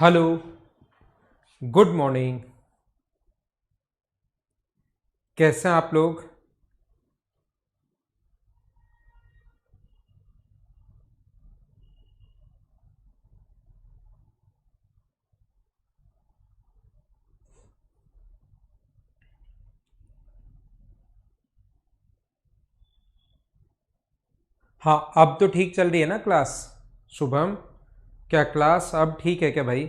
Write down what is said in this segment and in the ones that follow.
Hello. Good morning. कैसे हैं आप लोग? हाँ, अब तो ठीक चल रही है ना क्लास? शुभम, क्या क्लास अब ठीक है क्या भाई?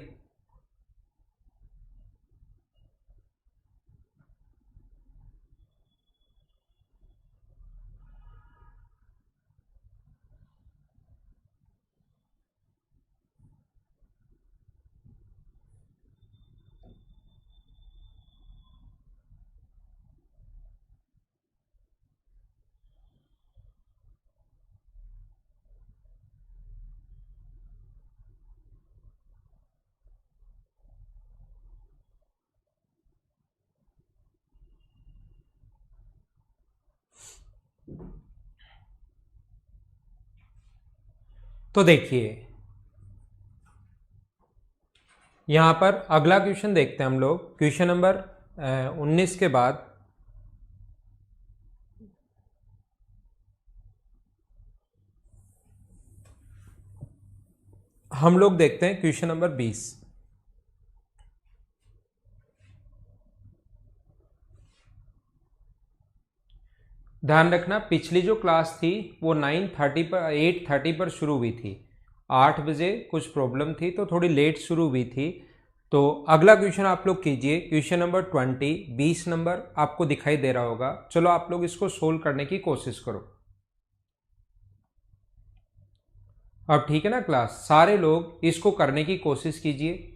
तो देखिए, यहाँ पर अगला क्वेश्चन देखते हैं हम लोग। क्वेश्चन नंबर 19 के बाद हम लोग देखते हैं क्वेश्चन नंबर 20। ध्यान रखना, पिछली जो क्लास थी वो 9:30 पर 8:30 पर शुरू हुई थी। 8 बजे कुछ प्रॉब्लम थी तो थोड़ी लेट शुरू हुई थी। तो अगला क्वेश्चन आप लोग कीजिए, क्वेश्चन नंबर 20 नंबर आपको दिखाई दे रहा होगा। चलो आप लोग इसको सोल्व करने की कोशिश करो। अब ठीक है ना क्लास? सारे लोग इसको करने की कोशिश कीजिए।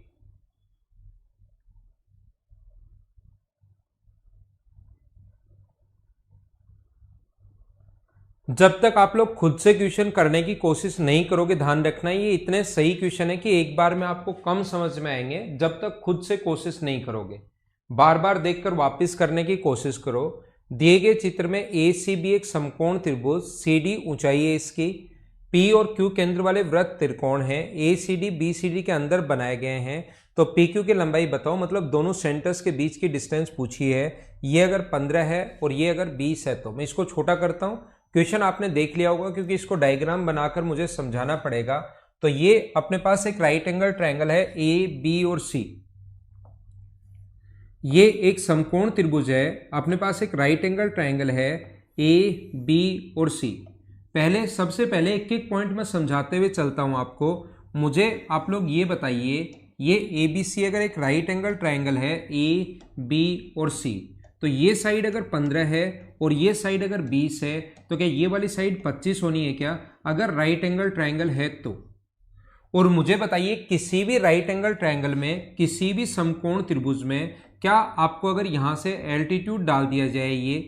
जब तक आप लोग खुद से क्वेश्चन करने की कोशिश नहीं करोगे, ध्यान रखना ये इतने सही क्वेश्चन है कि एक बार में आपको कम समझ में आएंगे जब तक खुद से कोशिश नहीं करोगे। बार बार देखकर वापस करने की कोशिश करो। दिए गए चित्र में ए सी बी एक समकोण त्रिभुज, सी डी ऊंचाई है इसकी, पी और क्यू केंद्र वाले वृत्त त्रिकोण है, A C D B C D के अंदर बनाए गए हैं। तो पी क्यू की लंबाई बताओ, मतलब दोनों सेंटर्स के बीच की डिस्टेंस पूछी है। ये अगर 15 है और ये अगर 20 है तो मैं इसको छोटा करता हूं। क्वेश्चन आपने देख लिया होगा क्योंकि इसको डायग्राम बनाकर मुझे समझाना पड़ेगा। तो ये अपने पास एक राइट एंगल ट्रायंगल है ए बी और सी। ये एक समकोण त्रिभुज है, अपने पास एक राइट एंगल ट्रायंगल है ए बी और सी। पहले सबसे पहले एक एक पॉइंट में समझाते हुए चलता हूं आपको। मुझे आप लोग ये बताइए, ये ए बी सी अगर एक राइट एंगल ट्रायंगल है ए बी और सी, तो ये साइड अगर 15 है और ये साइड अगर 20 है तो क्या ये वाली साइड 25 होनी है क्या, अगर राइट एंगल ट्रायंगल है तो? और मुझे बताइए, किसी भी राइट एंगल ट्रायंगल में, किसी भी समकोण त्रिभुज में, क्या आपको अगर यहां से एल्टीट्यूड डाल दिया जाए, ये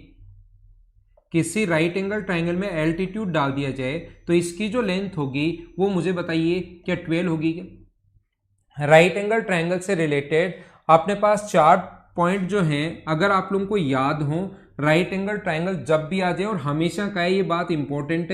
किसी राइट एंगल ट्रायंगल में एल्टीट्यूड डाल दिया जाए तो इसकी जो लेंथ होगी वो मुझे बताइए क्या 12 होगी क्या? राइट एंगल ट्रायंगल से रिलेटेड अपने पास चार पॉइंट जो हैं, अगर आप लोगों को याद हो, राइट एंगल ट्रायंगल जब भी आ जाए, और हमेशा का ये बात इंपॉर्टेंट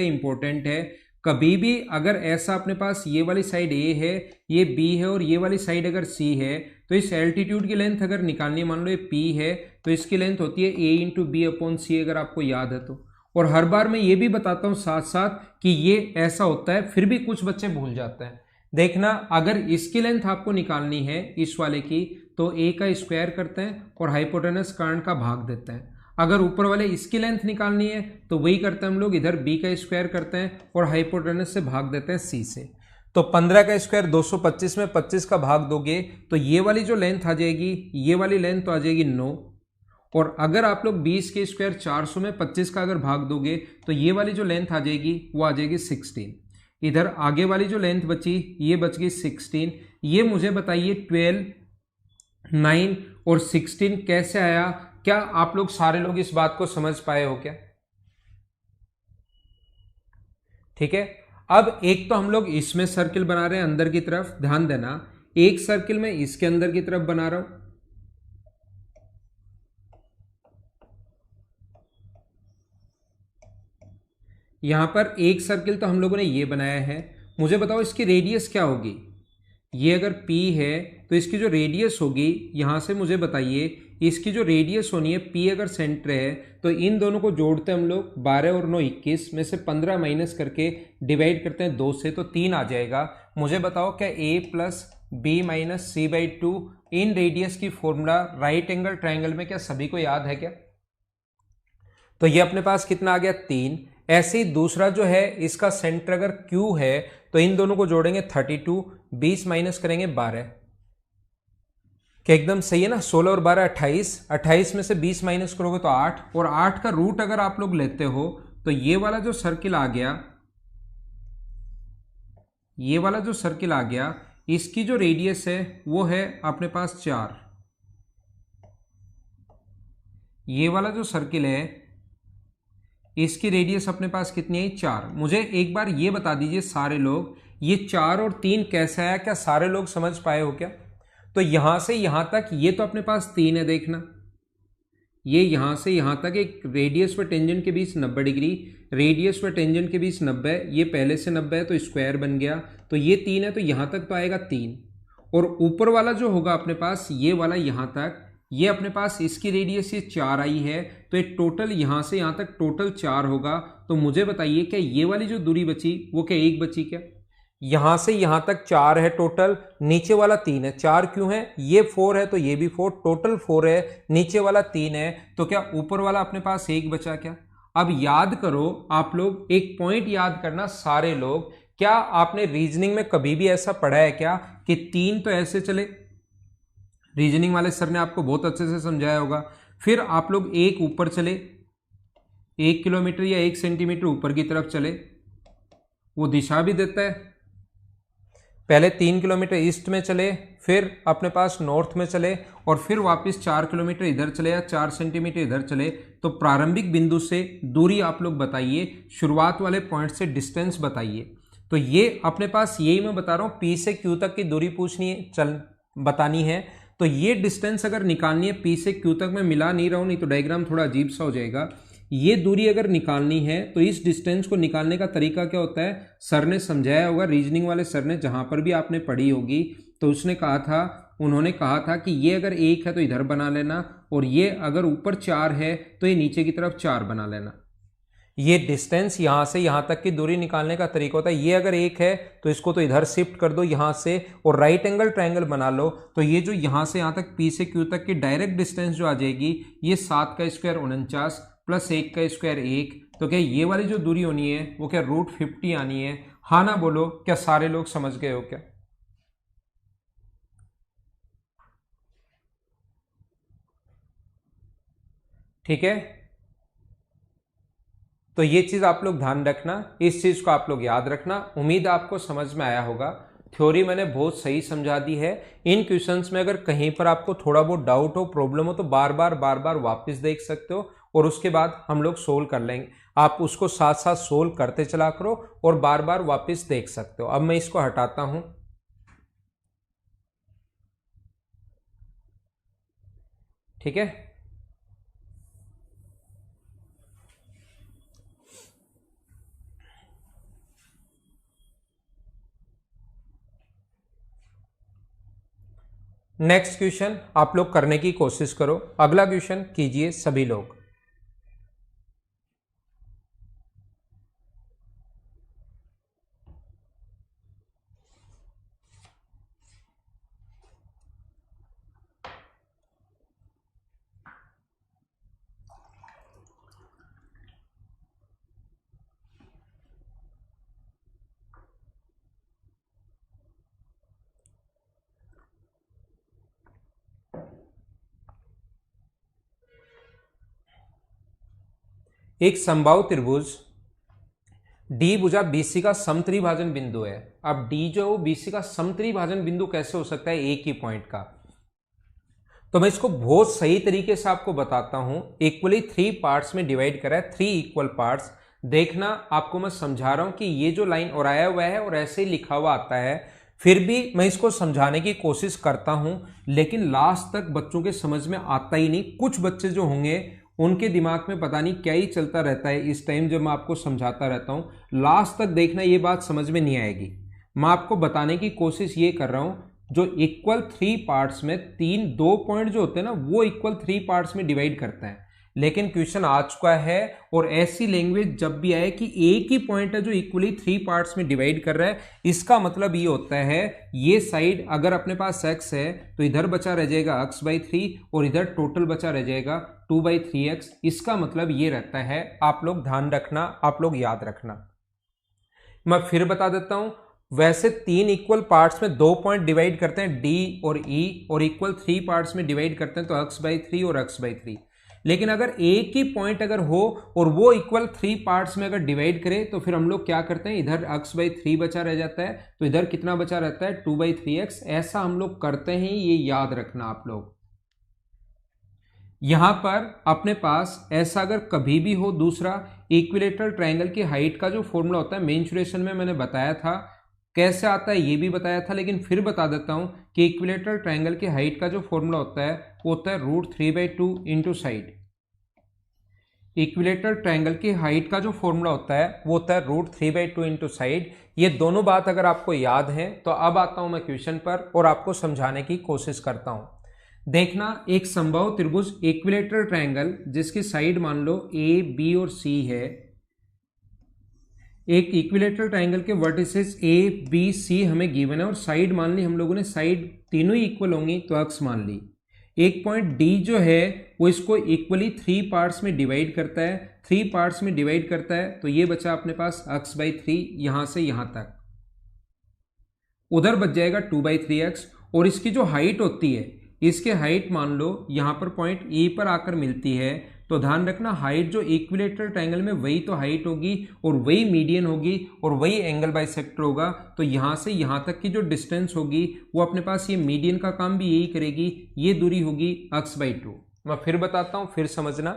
है, कभी भी अगर ऐसा अपने पास ये वाली साइड ए है, ये बी है और ये वाली साइड अगर सी है, तो इस एल्टीट्यूड की लेंथ अगर निकालनी है, मान लो ये पी है तो इसकी लेंथ होती है ए इंटू बी अपॉन सी, अगर आपको याद है तो। और हर बार मैं ये भी बताता हूं साथ साथ कि ये ऐसा होता है, फिर भी कुछ बच्चे भूल जाते हैं। देखना, अगर इसकी लेंथ आपको निकालनी है इस वाले की, तो ए का स्क्वायर करते हैं और हाइपोटेनस कर्ण का भाग देते हैं। अगर ऊपर वाले इसकी लेंथ निकालनी है तो वही करते हैं हम लोग, इधर बी का स्क्वायर करते हैं और हाइपोटेनस से भाग देते हैं सी से। तो 15 का स्क्वायर 225 में 25 का भाग दोगे तो ये वाली जो लेंथ आ जाएगी, ये वाली लेंथ तो आ जाएगी 9। और अगर आप लोग 20 के स्क्वायर 400 में 25 का अगर भाग दोगे तो ये वाली जो लेंथ आ जाएगी वो आ जाएगी 16। इधर आगे वाली जो लेंथ बची ये बच गई 16। ये मुझे बताइए 12, 9 और 16 कैसे आया? क्या आप लोग सारे लोग इस बात को समझ पाए हो क्या? ठीक है। अब एक तो हम लोग इसमें सर्किल बना रहे हैं अंदर की तरफ, ध्यान देना, एक सर्किल में इसके अंदर की तरफ बना रहा हूं। यहां पर एक सर्किल तो हम लोगों ने ये बनाया है। मुझे बताओ इसकी रेडियस क्या होगी? ये अगर P है तो इसकी जो रेडियस होगी यहाँ से मुझे बताइए, इसकी जो रेडियस होनी है P अगर सेंटर है तो इन दोनों को जोड़ते हैं हम लोग, 12 और 9 21 में से 15 माइनस करके डिवाइड करते हैं 2 से तो 3 आ जाएगा। मुझे बताओ क्या A plus b minus c by 2 inradius की फॉर्मूला राइट एंगल ट्राइंगल में क्या सभी को याद है क्या? तो ये अपने पास कितना आ गया 3। ऐसे ही दूसरा जो है इसका सेंटर अगर Q है तो इन दोनों को जोड़ेंगे 32, 20 माइनस करेंगे 12, क्या एकदम सही है ना? 16 और 12 28, 28 में से 20 माइनस करोगे तो 8, और 8 का रूट अगर आप लोग लेते हो तो ये वाला जो सर्किल आ गया, ये वाला जो सर्किल आ गया इसकी जो रेडियस है वो है अपने पास 4। ये वाला जो सर्किल है इसकी रेडियस अपने पास कितनी है? 4। मुझे एक बार ये बता दीजिए सारे लोग, ये 4 और 3 कैसे आया? क्या सारे लोग समझ पाए हो क्या? तो यहां से यहां तक ये तो अपने पास 3 है, देखना ये यहां से यहां तक एक रेडियस व टेंजेंट के बीच 90 डिग्री, रेडियस व टेंजेंट के बीच 90, ये पहले से 90 है तो स्क्वायर बन गया, तो ये 3 है तो यहां तक तो आएगा 3। और ऊपर वाला जो होगा अपने पास ये वाला यहां तक, ये अपने पास इसकी रेडियस ये 4 आई है तो ये टोटल यहां से यहां तक टोटल 4 होगा। तो मुझे बताइए क्या ये वाली जो दूरी बची वो क्या 1 बची क्या? यहां से यहां तक 4 है टोटल, नीचे वाला 3 है। 4 क्यों है? ये 4 है तो ये भी 4, टोटल 4 है, नीचे वाला 3 है, तो क्या ऊपर वाला अपने पास 1 बचा क्या? अब याद करो आप लोग, एक पॉइंट याद करना सारे लोग, क्या आपने रीजनिंग में कभी भी ऐसा पढ़ा है क्या कि 3 तो ऐसे चले, रीजनिंग वाले सर ने आपको बहुत अच्छे से समझाया होगा, फिर आप लोग 1 ऊपर चले, 1 किलोमीटर या 1 सेंटीमीटर ऊपर की तरफ चले, वो दिशा भी देता है। पहले 3 किलोमीटर ईस्ट में चले, फिर अपने पास नॉर्थ में चले, और फिर वापस 4 किलोमीटर इधर चले या 4 सेंटीमीटर इधर चले, तो प्रारंभिक बिंदु से दूरी आप लोग बताइए, शुरुआत वाले पॉइंट से डिस्टेंस बताइए। तो ये अपने पास यही मैं बता रहा हूँ, P से Q तक की दूरी पूछनी है, बतानी है, तो ये डिस्टेंस अगर निकालनी है P से Q तक, मैं मिला नहीं रहा हूँ नहीं तो डायग्राम थोड़ा अजीब सा हो जाएगा। ये दूरी अगर निकालनी है तो इस डिस्टेंस को निकालने का तरीका क्या होता है, सर ने समझाया होगा, रीजनिंग वाले सर ने, जहां पर भी आपने पढ़ी होगी तो उसने कहा था, उन्होंने कहा था कि ये अगर 1 है तो इधर बना लेना, और ये अगर ऊपर 4 है तो ये नीचे की तरफ 4 बना लेना। ये डिस्टेंस यहां से यहां तक की दूरी निकालने का तरीका होता है। ये अगर 1 है तो इसको तो इधर शिफ्ट कर दो यहां से, और राइट एंगल ट्रायंगल बना लो, तो ये जो यहां से यहां तक P से Q तक की डायरेक्ट डिस्टेंस जो आ जाएगी, ये 7 का स्क्वायर 49 प्लस 1 का स्क्वायर 1, तो क्या ये वाली जो दूरी होनी है वो क्या √50 आनी है? हाँ ना बोलो, क्या सारे लोग समझ गए हो क्या? ठीक है, तो ये चीज आप लोग ध्यान रखना, इस चीज को आप लोग याद रखना। उम्मीद आपको समझ में आया होगा। थ्योरी मैंने बहुत सही समझा दी है। इन क्वेश्चंस में अगर कहीं पर आपको थोड़ा बहुत डाउट हो, प्रॉब्लम हो, तो बार बार वापस देख सकते हो, और उसके बाद हम लोग सोल्व कर लेंगे। आप उसको साथ साथ सोल्व करते चला करो और बार बार वापस देख सकते हो। अब मैं इसको हटाता हूं, ठीक है। नेक्स्ट क्वेश्चन आप लोग करने की कोशिश करो। अगला क्वेश्चन कीजिए सभी लोग। एक समबाहु त्रिभुज डी भुजा बीसी का समत्रिभाजन बिंदु है। अब डी जो है बीसी का समत्रिभाजन बिंदु कैसे हो सकता है एक ही पॉइंट का? तो मैं इसको बहुत सही तरीके से आपको बताता हूं। इक्वली 3 पार्ट्स में डिवाइड करा है, 3 इक्वल पार्ट्स। देखना, आपको मैं समझा रहा हूं कि ये जो लाइन और आया हुआ है और ऐसे ही लिखा हुआ आता है, फिर भी मैं इसको समझाने की कोशिश करता हूं, लेकिन लास्ट तक बच्चों के समझ में आता ही नहीं। कुछ बच्चे जो होंगे उनके दिमाग में पता नहीं क्या ही चलता रहता है इस टाइम जब मैं आपको समझाता रहता हूं, लास्ट तक देखना ये बात समझ में नहीं आएगी। मैं आपको बताने की कोशिश ये कर रहा हूं, जो इक्वल 3 पार्ट्स में दो पॉइंट जो होते हैं ना वो इक्वल 3 पार्ट्स में डिवाइड करते हैं। लेकिन क्वेश्चन आ चुका है और ऐसी लैंग्वेज जब भी आए कि एक ही पॉइंट है जो इक्वली 3 पार्ट्स में डिवाइड कर रहा है, इसका मतलब ये होता है ये साइड अगर अपने पास x है तो इधर बचा रह जाएगा x/3 और इधर टोटल बचा रह जाएगा 2/3x। इसका मतलब ये रहता है, आप लोग ध्यान रखना, आप लोग याद रखना। मैं फिर बता देता हूं, वैसे 3 इक्वल पार्ट्स में 2 पॉइंट डिवाइड करते हैं d और e, और इक्वल 3 पार्ट्स में डिवाइड करते हैं तो x/3 और x/3। लेकिन अगर एक ही पॉइंट अगर हो और वो इक्वल 3 पार्ट्स में अगर डिवाइड करे तो फिर हम लोग क्या करते हैं, इधर x/3 बचा रह जाता है तो इधर कितना बचा रहता है 2/3x। ऐसा हम लोग करते हैं, ये याद रखना आप लोग। यहां पर अपने पास ऐसा अगर कभी भी हो, दूसरा इक्विलेटरल ट्रायंगल की हाइट का जो फॉर्मूला होता है मेंसुरेशन में मैंने बताया था, कैसे आता है ये भी बताया था, लेकिन फिर बता देता हूं कि इक्विलेटरल ट्रायंगल की हाइट का जो फॉर्मूला होता है वो होता है √3/2 इंटू साइड। इक्विलेटरल ट्रायंगल की हाइट का जो फॉर्मूला होता है वो होता है √3/2 इंटू साइड। ये दोनों बात अगर आपको याद है तो अब आता हूं मैं क्वेश्चन पर और आपको समझाने की कोशिश करता हूं। देखना, एक समबाहु त्रिभुज इक्विलेटरल ट्रायंगल जिसकी साइड मान लो ए बी और सी है। एक इक्विलेटरल ट्रायंगल के वर्टिसेस ए बी सी हमें गिवन है और साइड मान ली हम लोगों ने, साइड तीनों ही इक्वल होंगी तो अक्स मान ली। एक पॉइंट डी जो है वो इसको इक्वली 3 पार्ट्स में डिवाइड करता है, 3 पार्ट्स में डिवाइड करता है तो ये बचा अपने पास x/3, यहां से यहां तक, उधर बच जाएगा 2/3x। और इसकी जो हाइट होती है, इसके हाइट मान लो यहां पर पॉइंट ए पर आकर मिलती है तो ध्यान रखना हाइट जो इक्विलेटरल ट्रायंगल में वही तो हाइट होगी और वही मीडियन होगी और वही एंगल बाइसेक्टर होगा। तो यहां से यहां तक की जो डिस्टेंस होगी वो अपने पास ये मीडियन का काम भी यही करेगी, ये दूरी होगी x/2। मैं फिर बताता हूं, फिर समझना।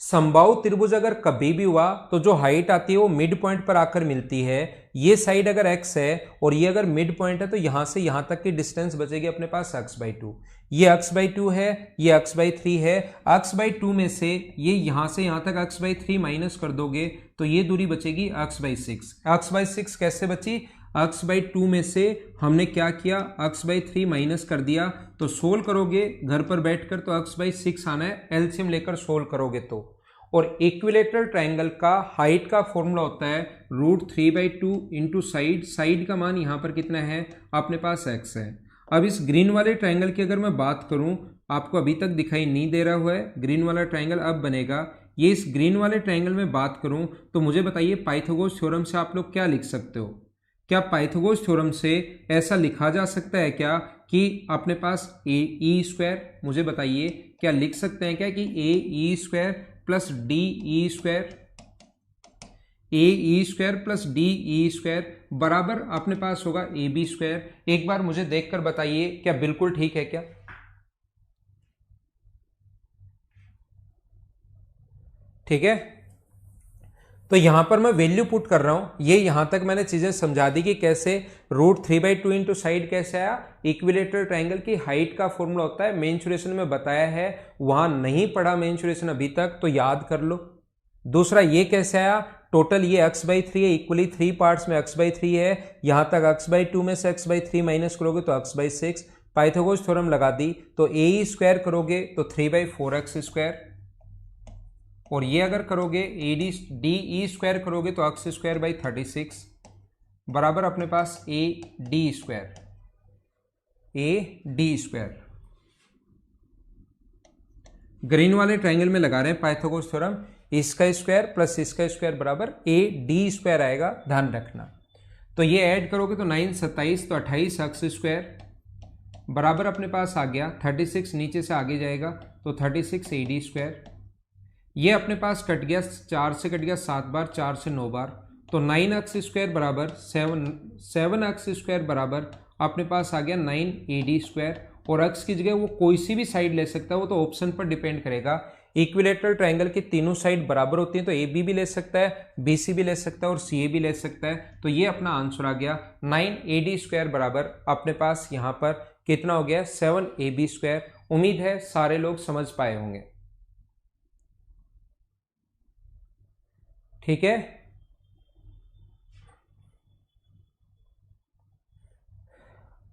समबाहु त्रिभुज अगर कभी भी हुआ तो जो हाइट आती है वो मिड पॉइंट पर आकर मिलती है। ये साइड अगर x है और ये अगर मिड पॉइंट है तो यहां से यहां तक की डिस्टेंस बचेगी अपने पास x/2। ये x/2 है, ये x/3 है। x/2 में से ये यहां से यहां तक x/3 माइनस कर दोगे तो ये दूरी बचेगी x/6। x/6 कैसे बची, x/2 में से हमने क्या किया, x/3 माइनस कर दिया तो सोल्व करोगे घर पर बैठकर तो x/6 आना है, एलसीएम लेकर सोल्व करोगे तो। और इक्विलेटरल ट्रायंगल का हाइट का फॉर्मूला होता है √3/2 इंटू साइड। साइड का मान यहां पर कितना है, अपने पास x है। अब इस ग्रीन वाले ट्रायंगल की अगर मैं बात करूं, आपको अभी तक दिखाई नहीं दे रहा हुआ है, ग्रीन वाला ट्रायंगल अब बनेगा। ये इस ग्रीन वाले ट्रायंगल में बात करूं तो मुझे बताइए पाइथागोरस थ्योरम से आप लोग क्या लिख सकते हो। क्या पाइथागोरस थ्योरम से ऐसा लिखा जा सकता है क्या कि अपने पास ए² मुझे बताइए क्या लिख सकते हैं क्या कि ए² प्लस डी² प्लस डी² बराबर अपने पास होगा AB²। एक बार मुझे देखकर बताइए क्या बिल्कुल ठीक है क्या। ठीक है, तो यहां पर मैं वैल्यू पुट कर रहा हूं। ये यहां तक मैंने चीजें समझा दी कि कैसे √3/2 इंटू साइड कैसे आया। इक्विलेटरल ट्रायंगल की हाइट का फॉर्मूला होता है, मेंसुरेशन में बताया है, वहां नहीं पढ़ा मेंसुरेशन अभी तक तो याद कर लो। दूसरा ये कैसे आया, टोटल ये x/3 है, इक्वली 3 पार्ट्स में x/3 है, यहां तक x/2 में से x/3 माइनस करोगे तो x/6। पाइथागोरस थ्योरम लगा दी तो ae² करोगे तो 3/4x², और ये अगर करोगे DE² करोगे तो x²/36 बराबर अपने पास AD²। ग्रीन वाले ट्रायंगल में लगा रहे हैं पाइथागोरस थ्योरम, इसका स्क्वायर प्लस इसका स्क्वायर बराबर AD² आएगा, ध्यान रखना। तो ये ऐड करोगे तो 9 27 तो 28x² बराबर अपने पास आ गया 36, नीचे से आगे जाएगा तो 36 AD²। ये अपने पास कट गया, 4 से कट गया 7 बार, 4 से 9 बार तो 9x² बराबर 7x² बराबर अपने पास आ गया 9 AD²। और x की जगह वो कोई सी भी साइड ले सकता है, वो तो ऑप्शन पर डिपेंड करेगा। इक्विलेटरल ट्रायंगल की तीनों साइड बराबर होती हैं तो AB भी ले सकता है, BC भी ले सकता है और CA भी ले सकता है। तो ये अपना आंसर आ गया 9 AD² बराबर अपने पास यहां पर कितना हो गया 7 AB²। उम्मीद है सारे लोग समझ पाए होंगे। ठीक है,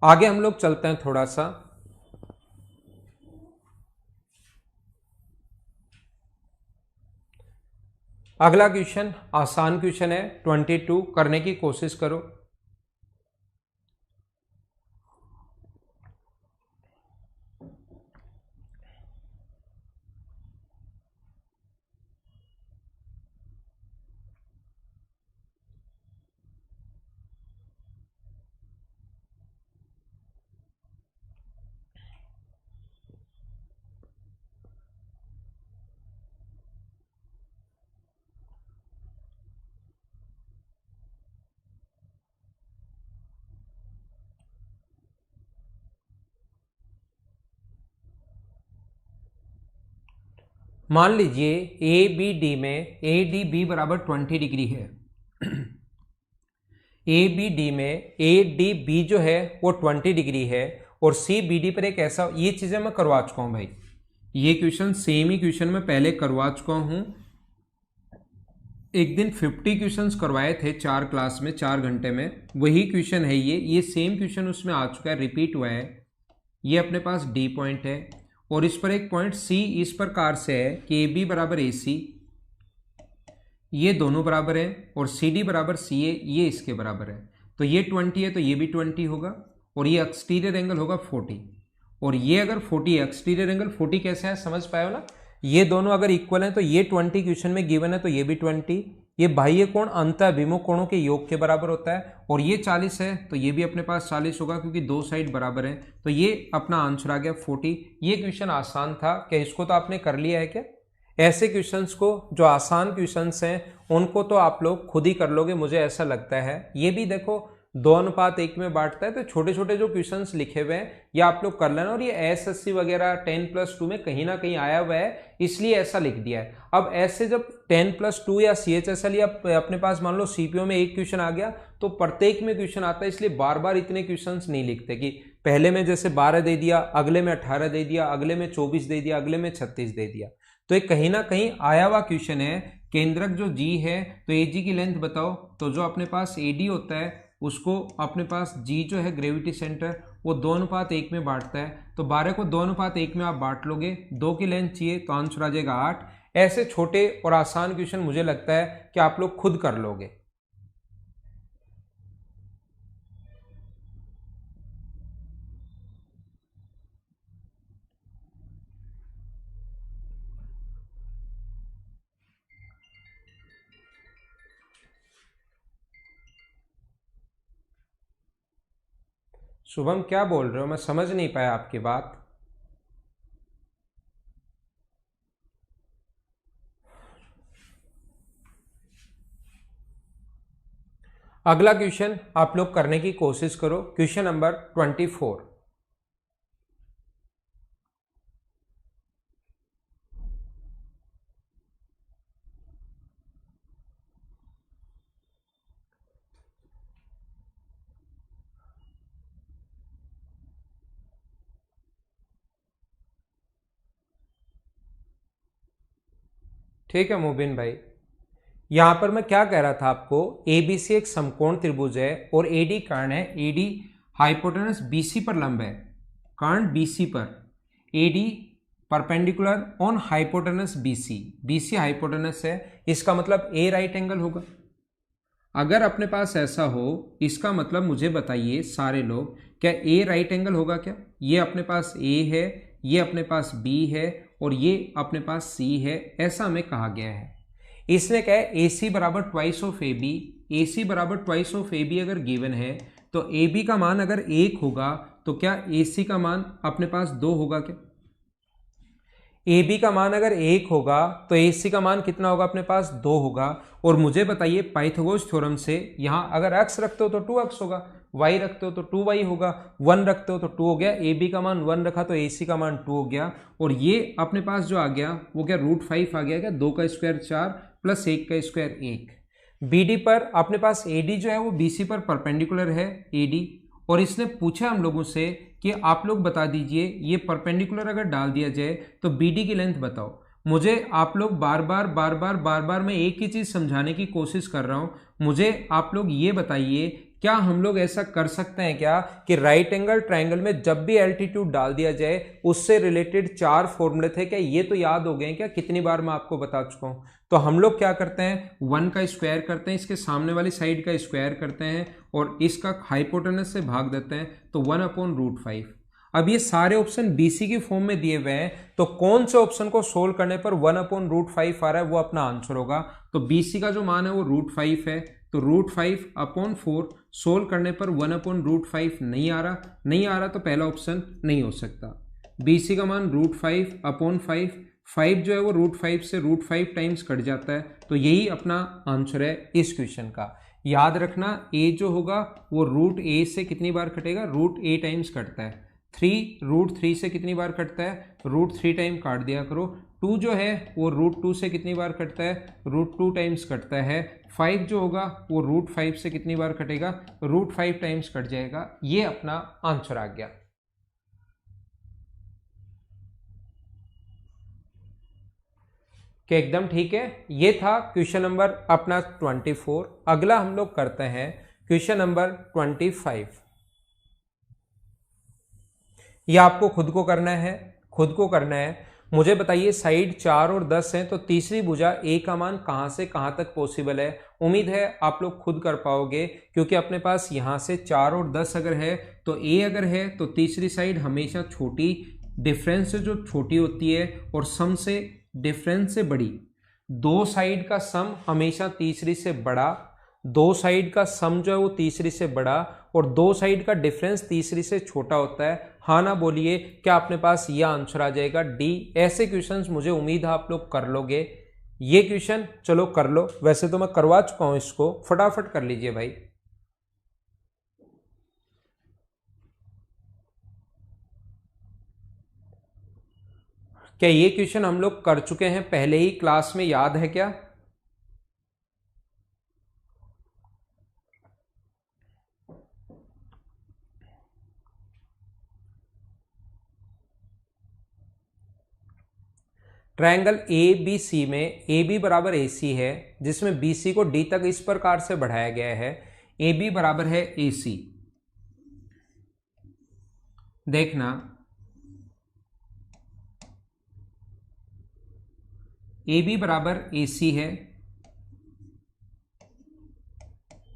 आगे हम लोग चलते हैं थोड़ा सा। अगला क्वेश्चन आसान क्वेश्चन है, 22 करने की कोशिश करो। मान लीजिए ए बी डी में ए डी बी बराबर 20 डिग्री है। ए बी डी में ए डी बी जो है वो 20 डिग्री है और सी बी डी पर एक ऐसा, ये चीजें मैं करवा चुका हूं भाई, ये क्वेश्चन सेम ही क्वेश्चन मैं पहले करवा चुका हूं। एक दिन 50 क्वेश्चंस करवाए थे 4 क्लास में 4 घंटे में, वही क्वेश्चन है ये सेम क्वेश्चन उसमें आ चुका है, रिपीट हुआ है। ये अपने पास डी पॉइंट है और इस पर एक पॉइंट सी इस प्रकार से है कि ए बी बराबर ए सी, ये दोनों बराबर है, और सी डी बराबर सी ए, ये इसके बराबर है। तो ये 20 है तो ये भी 20 होगा, और ये एक्सटीरियर एंगल होगा 40, और ये अगर 40 एक्सटीरियर एंगल 40 कैसे है समझ पाए हो ना। ये दोनों अगर इक्वल हैं तो ये 20 क्वेश्चन में गिवन है तो ये भी 20, ये बाह्य कोण अंतःअभिमुख कोणों के योग के बराबर होता है, और ये 40 है तो ये भी अपने पास 40 होगा क्योंकि दो साइड बराबर है, तो ये अपना आंसर आ गया 40। ये क्वेश्चन आसान था क्या? इसको तो आपने कर लिया है क्या? ऐसे क्वेश्चंस को, जो आसान क्वेश्चंस हैं उनको तो आप लोग खुद ही कर लोगे मुझे ऐसा लगता है। ये भी देखो 2:1 में बांटता है, तो छोटे छोटे जो क्वेश्चंस लिखे हुए हैं ये आप लोग कर लेना, और ये एसएससी वगैरह 10+2 में कहीं ना कहीं आया हुआ है इसलिए ऐसा लिख दिया है। अब ऐसे जब 10+2 या CHSL या अपने पास मान लो सीपीओ में एक क्वेश्चन आ गया तो प्रत्येक में क्वेश्चन आता है, इसलिए बार बार इतने क्वेश्चंस नहीं लिखते कि पहले में जैसे 12 दे दिया, अगले में 18 दे दिया, अगले में 24 दे दिया, अगले में 36 दे दिया। तो ये कहीं ना कहीं आया हुआ क्वेश्चन है। केंद्रक जो जी है तो एजी की लेंथ बताओ, तो जो अपने पास एडी होता है उसको अपने पास जी जो है ग्रेविटी सेंटर वो 2:1 में बांटता है, तो 12 को 2:1 में आप बांट लोगे, 2 की लेंथ चाहिए तो आंसर आ जाएगा 8। ऐसे छोटे और आसान क्वेश्चन मुझे लगता है कि आप लोग खुद कर लोगे। शुभम क्या बोल रहे हो, मैं समझ नहीं पाया आपकी बात। अगला क्वेश्चन आप लोग करने की कोशिश करो, क्वेश्चन नंबर 24। ठीक है मुबिन भाई, यहां पर मैं क्या कह रहा था आपको, एबीसी एक समकोण त्रिभुज है और एडी कर्ण है, एडी हाइपोटेनस बीसी पर लंब है, कर्ण बीसी पर, AD perpendicular on hypotenuse BC, BC hypotenuse है, इसका मतलब ए राइट एंगल होगा। अगर अपने पास ऐसा हो इसका मतलब मुझे बताइए सारे लोग, क्या ए राइट एंगल होगा क्या? ये अपने पास ए है, ये अपने पास बी है और ये अपने पास सी है, ऐसा हमें कहा गया है। इसने कहा है ए सी बराबर ट्वाइस ऑफ ए बी, ए सी बराबर ट्वाइस ऑफ ए बी अगर गिवन है तो ए बी का मान अगर 1 होगा तो क्या ए सी का मान अपने पास 2 होगा क्या? ए बी का मान अगर 1 होगा तो ए सी का मान कितना होगा अपने पास? 2 होगा। और मुझे बताइए पाइथागोरस थ्योरम से यहां अगर x रखते हो तो 2x होगा, y रखते हो तो 2y होगा, 1 रखते हो तो 2 हो गया, ए बी का मान 1 रखा तो ए सी का मान 2 हो गया, और ये अपने पास जो आ गया वो क्या √5 आ गया क्या? 2 का स्क्वायर 4 प्लस 1 का स्क्वायर 1। बी डी पर अपने पास ए डी जो है वो बी सी पर परपेंडिकुलर है ए डी, और इसने पूछा हम लोगों से कि आप लोग बता दीजिए ये परपेंडिकुलर अगर डाल दिया जाए तो बीडी की लेंथ बताओ। मुझे आप लोग बार बार मैं एक ही चीज समझाने की कोशिश कर रहा हूं, मुझे आप लोग ये बताइए क्या हम लोग ऐसा कर सकते हैं क्या कि राइट एंगल ट्रायंगल में जब भी एल्टीट्यूड डाल दिया जाए उससे रिलेटेड 4 फॉर्मूले थे, क्या ये तो याद हो गए क्या? कितनी बार मैं आपको बता चुका हूं। तो हम लोग क्या करते हैं, 1 का स्क्वायर करते हैं, इसके सामने वाली साइड का स्क्वायर करते हैं और इसका हाइपोटेनस से भाग देते हैं, तो 1/√5। अब ये सारे ऑप्शन बीसी की फॉर्म में दिए हुए हैं, तो कौन से ऑप्शन को सोल्व करने पर 1/√5 आ रहा है वो अपना आंसर होगा। तो बीसी का जो मान है वो √5 है, तो √5/4 सोल्व करने पर 1/√5 नहीं आ रहा तो पहला ऑप्शन नहीं हो सकता। बीसी का मान √5/5, 5 जो है वो √5 से √5 टाइम्स कट जाता है, तो यही अपना आंसर है इस क्वेश्चन का। याद रखना ए जो होगा वो √a से कितनी बार कटेगा, √a टाइम्स कटता है। 3 √3 से कितनी बार कटता है, √3 टाइम काट दिया करो। 2 जो है वो √2 से कितनी बार कटता है, √2 टाइम्स कटता है। 5 जो होगा वो √5 से कितनी बार कटेगा, √5 टाइम्स कट जाएगा। ये अपना आंसर आ गया। क्या एकदम ठीक है? ये था क्वेश्चन नंबर अपना 24। अगला हम लोग करते हैं क्वेश्चन नंबर 25। ये आपको खुद को करना है। मुझे बताइए, साइड 4 और 10 है, तो तीसरी भुजा ए का मान कहां से कहां तक पॉसिबल है? उम्मीद है आप लोग खुद कर पाओगे, क्योंकि अपने पास यहां से 4 और 10 अगर है तो ए अगर है तो तीसरी साइड हमेशा छोटी, डिफरेंस से जो छोटी होती है और सम से डिफरेंस से बड़ी। दो साइड का सम हमेशा तीसरी से बड़ा, दो साइड का सम जो है वो तीसरी से बड़ा और दो साइड का डिफरेंस तीसरी से छोटा होता है। हाँ ना बोलिए, क्या अपने पास ये आंसर आ जाएगा डी? ऐसे क्वेश्चंस मुझे उम्मीद है आप लोग कर लोगे। ये क्वेश्चन चलो कर लो, वैसे तो मैं करवा चुका हूं, इसको फटाफट कर लीजिए भाई। क्या ये क्वेश्चन हम लोग कर चुके हैं पहले ही क्लास में, याद है क्या? ट्रायंगल ए बी सी में ए बी बराबर ए सी है, जिसमें बी सी को डी तक इस प्रकार से बढ़ाया गया है। ए बी बराबर है ए सी। देखना, ए बी बराबर ए सी है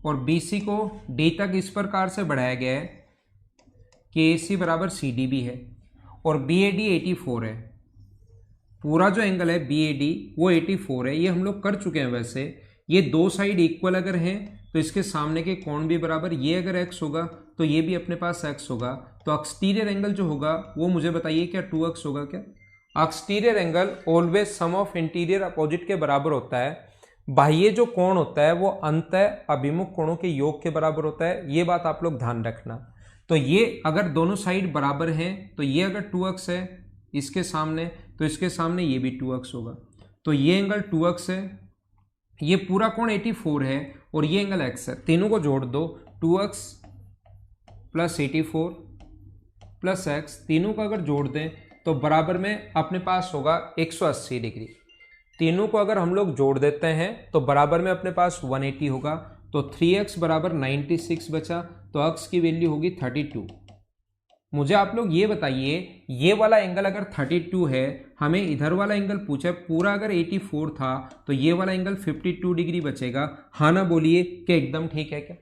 और बी सी को डी तक इस प्रकार से बढ़ाया गया है कि ए सी बराबर सी डी भी है और बी ए डी 84 है। पूरा जो एंगल है बी ए डी वो 84 है। ये हम लोग कर चुके हैं। वैसे ये दो साइड इक्वल अगर हैं तो इसके सामने के कोण भी बराबर, ये अगर एक्स होगा तो ये भी अपने पास एक्स होगा, तो एक्सटीरियर एंगल जो होगा वो मुझे बताइए क्या 2x होगा क्या? Exterior angle always sum of interior opposite के बराबर होता है। बाह्य जो कोण होता है वो अंतः अभिमुख कोणों के योग के बराबर होता है। ये बात आप लोग ध्यान रखना। तो ये अगर दोनों साइड बराबर हैं तो ये अगर 2x है इसके सामने, तो इसके सामने ये भी 2x होगा, तो ये एंगल 2x है। ये पूरा कोण 84 है और ये एंगल x है। तीनों को जोड़ दो, 2x प्लस 84 प्लस x, तीनों को अगर जोड़ दें तो बराबर में अपने पास होगा 180 डिग्री। तीनों को अगर हम लोग जोड़ देते हैं तो बराबर में अपने पास 180 होगा, तो 3x बराबर 96 बचा, तो x की वैल्यू होगी 32। मुझे आप लोग ये बताइए, ये वाला एंगल अगर 32 है, हमें इधर वाला एंगल पूछा है, पूरा अगर 84 था तो ये वाला एंगल 52 डिग्री बचेगा। हाँ ना बोलिए, क्या एकदम ठीक है क्या?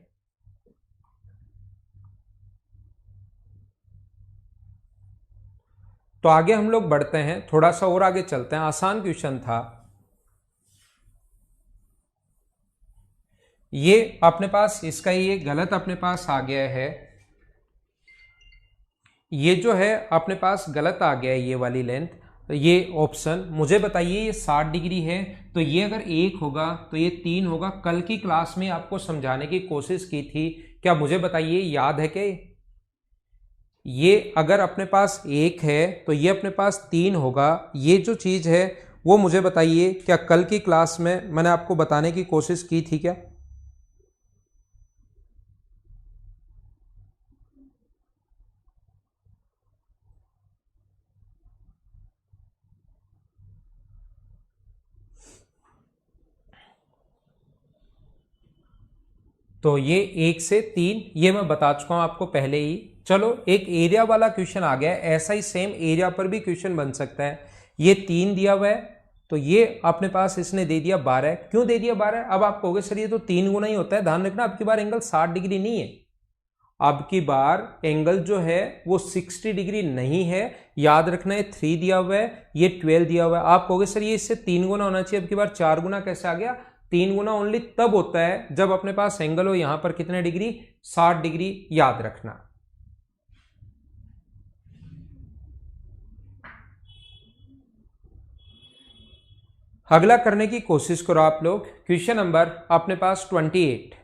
तो आगे हम लोग बढ़ते हैं, थोड़ा सा और आगे चलते हैं। आसान क्वेश्चन था ये अपने पास, इसका ये गलत अपने पास आ गया है। ये जो है अपने पास गलत आ गया है, ये वाली लेंथ। तो ये ऑप्शन मुझे बताइए, ये 60 डिग्री है तो ये अगर 1 होगा तो ये 3 होगा। कल की क्लास में आपको समझाने की कोशिश की थी, क्या मुझे बताइए याद है क्या? ये अगर अपने पास 1 है तो ये अपने पास 3 होगा। ये जो चीज़ है वो मुझे बताइए, क्या कल की क्लास में मैंने आपको बताने की कोशिश की थी क्या? तो ये 1 से 3 ये मैं बता चुका हूं आपको पहले ही। चलो एक एरिया वाला क्वेश्चन आ गया, ऐसा ही सेम एरिया पर भी क्वेश्चन बन सकता है। ये 3 दिया हुआ है, तो ये अपने पास इसने दे दिया 12। क्यों दे दिया 12? अब आप कहोगे सर ये तो 3 गुना ही होता है। ध्यान रखना, अब की बार एंगल 60 डिग्री नहीं है, अब की बार एंगल जो है वो 60 डिग्री नहीं है। याद रखना है 3 दिया हुआ है, ये 12 दिया हुआ है। आप कहोगे सर ये इससे 3 गुना होना चाहिए, अब की बार 4 गुना कैसे आ गया? 3 गुना ओनली तब होता है जब अपने पास एंगल हो यहां पर कितने डिग्री? 60 डिग्री। याद रखना। अगला करने की कोशिश करो आप लोग। क्वेश्चन नंबर अपने पास 28।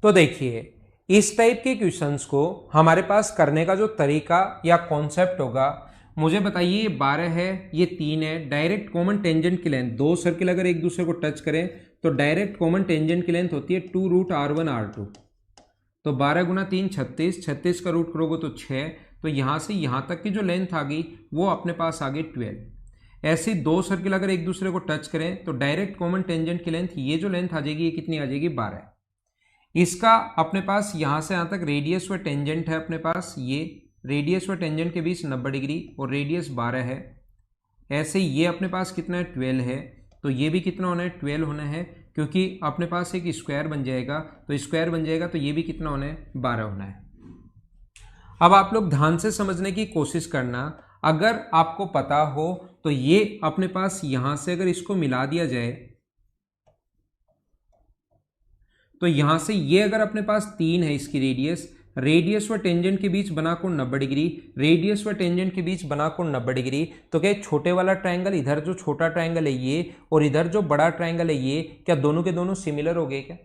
तो देखिए, इस टाइप के क्वेश्चंस को हमारे पास करने का जो तरीका या कॉन्सेप्ट होगा, मुझे बताइए। ये 12 है, ये 3 है। डायरेक्ट कॉमन टेंजेंट की लेंथ, दो सर्किल अगर एक दूसरे को टच करें तो डायरेक्ट कॉमन टेंजेंट की लेंथ होती है 2√R1R2। तो 12 गुना 3 36, 36 का रूट करोगे तो 6। तो यहां से यहां तक की जो लेंथ आ गई वो अपने पास आ गई 12। ऐसे दो सर्किल अगर एक दूसरे को टच करें तो डायरेक्ट कॉमन टेंजेंट की लेंथ, ये जो लेंथ आ जाएगी ये कितनी आ जाएगी? 12। इसका अपने पास यहां से यहां तक रेडियस व टेंजेंट है अपने पास, ये रेडियस व टेंजेंट के बीच 90 डिग्री और रेडियस 12 है। ऐसे ये अपने पास कितना है? 12 है। तो ये भी कितना होना है? 12 होना है, क्योंकि अपने पास एक स्क्वायर बन जाएगा, तो स्क्वायर बन जाएगा तो ये भी कितना होना है? 12 होना है। अब आप लोग ध्यान से समझने की कोशिश करना। अगर आपको पता हो तो ये अपने पास यहां से अगर इसको मिला दिया जाए तो यहां से ये अगर अपने पास 3 है इसकी रेडियस, रेडियस व टेंजेंट के बीच बना कोण 90 डिग्री, रेडियस व टेंजेंट के बीच बना कोण 90 डिग्री। तो क्या छोटे वाला ट्रायंगल, इधर जो छोटा ट्रायंगल है ये और इधर जो बड़ा ट्रायंगल है ये, क्या दोनों के दोनों सिमिलर हो गए क्या?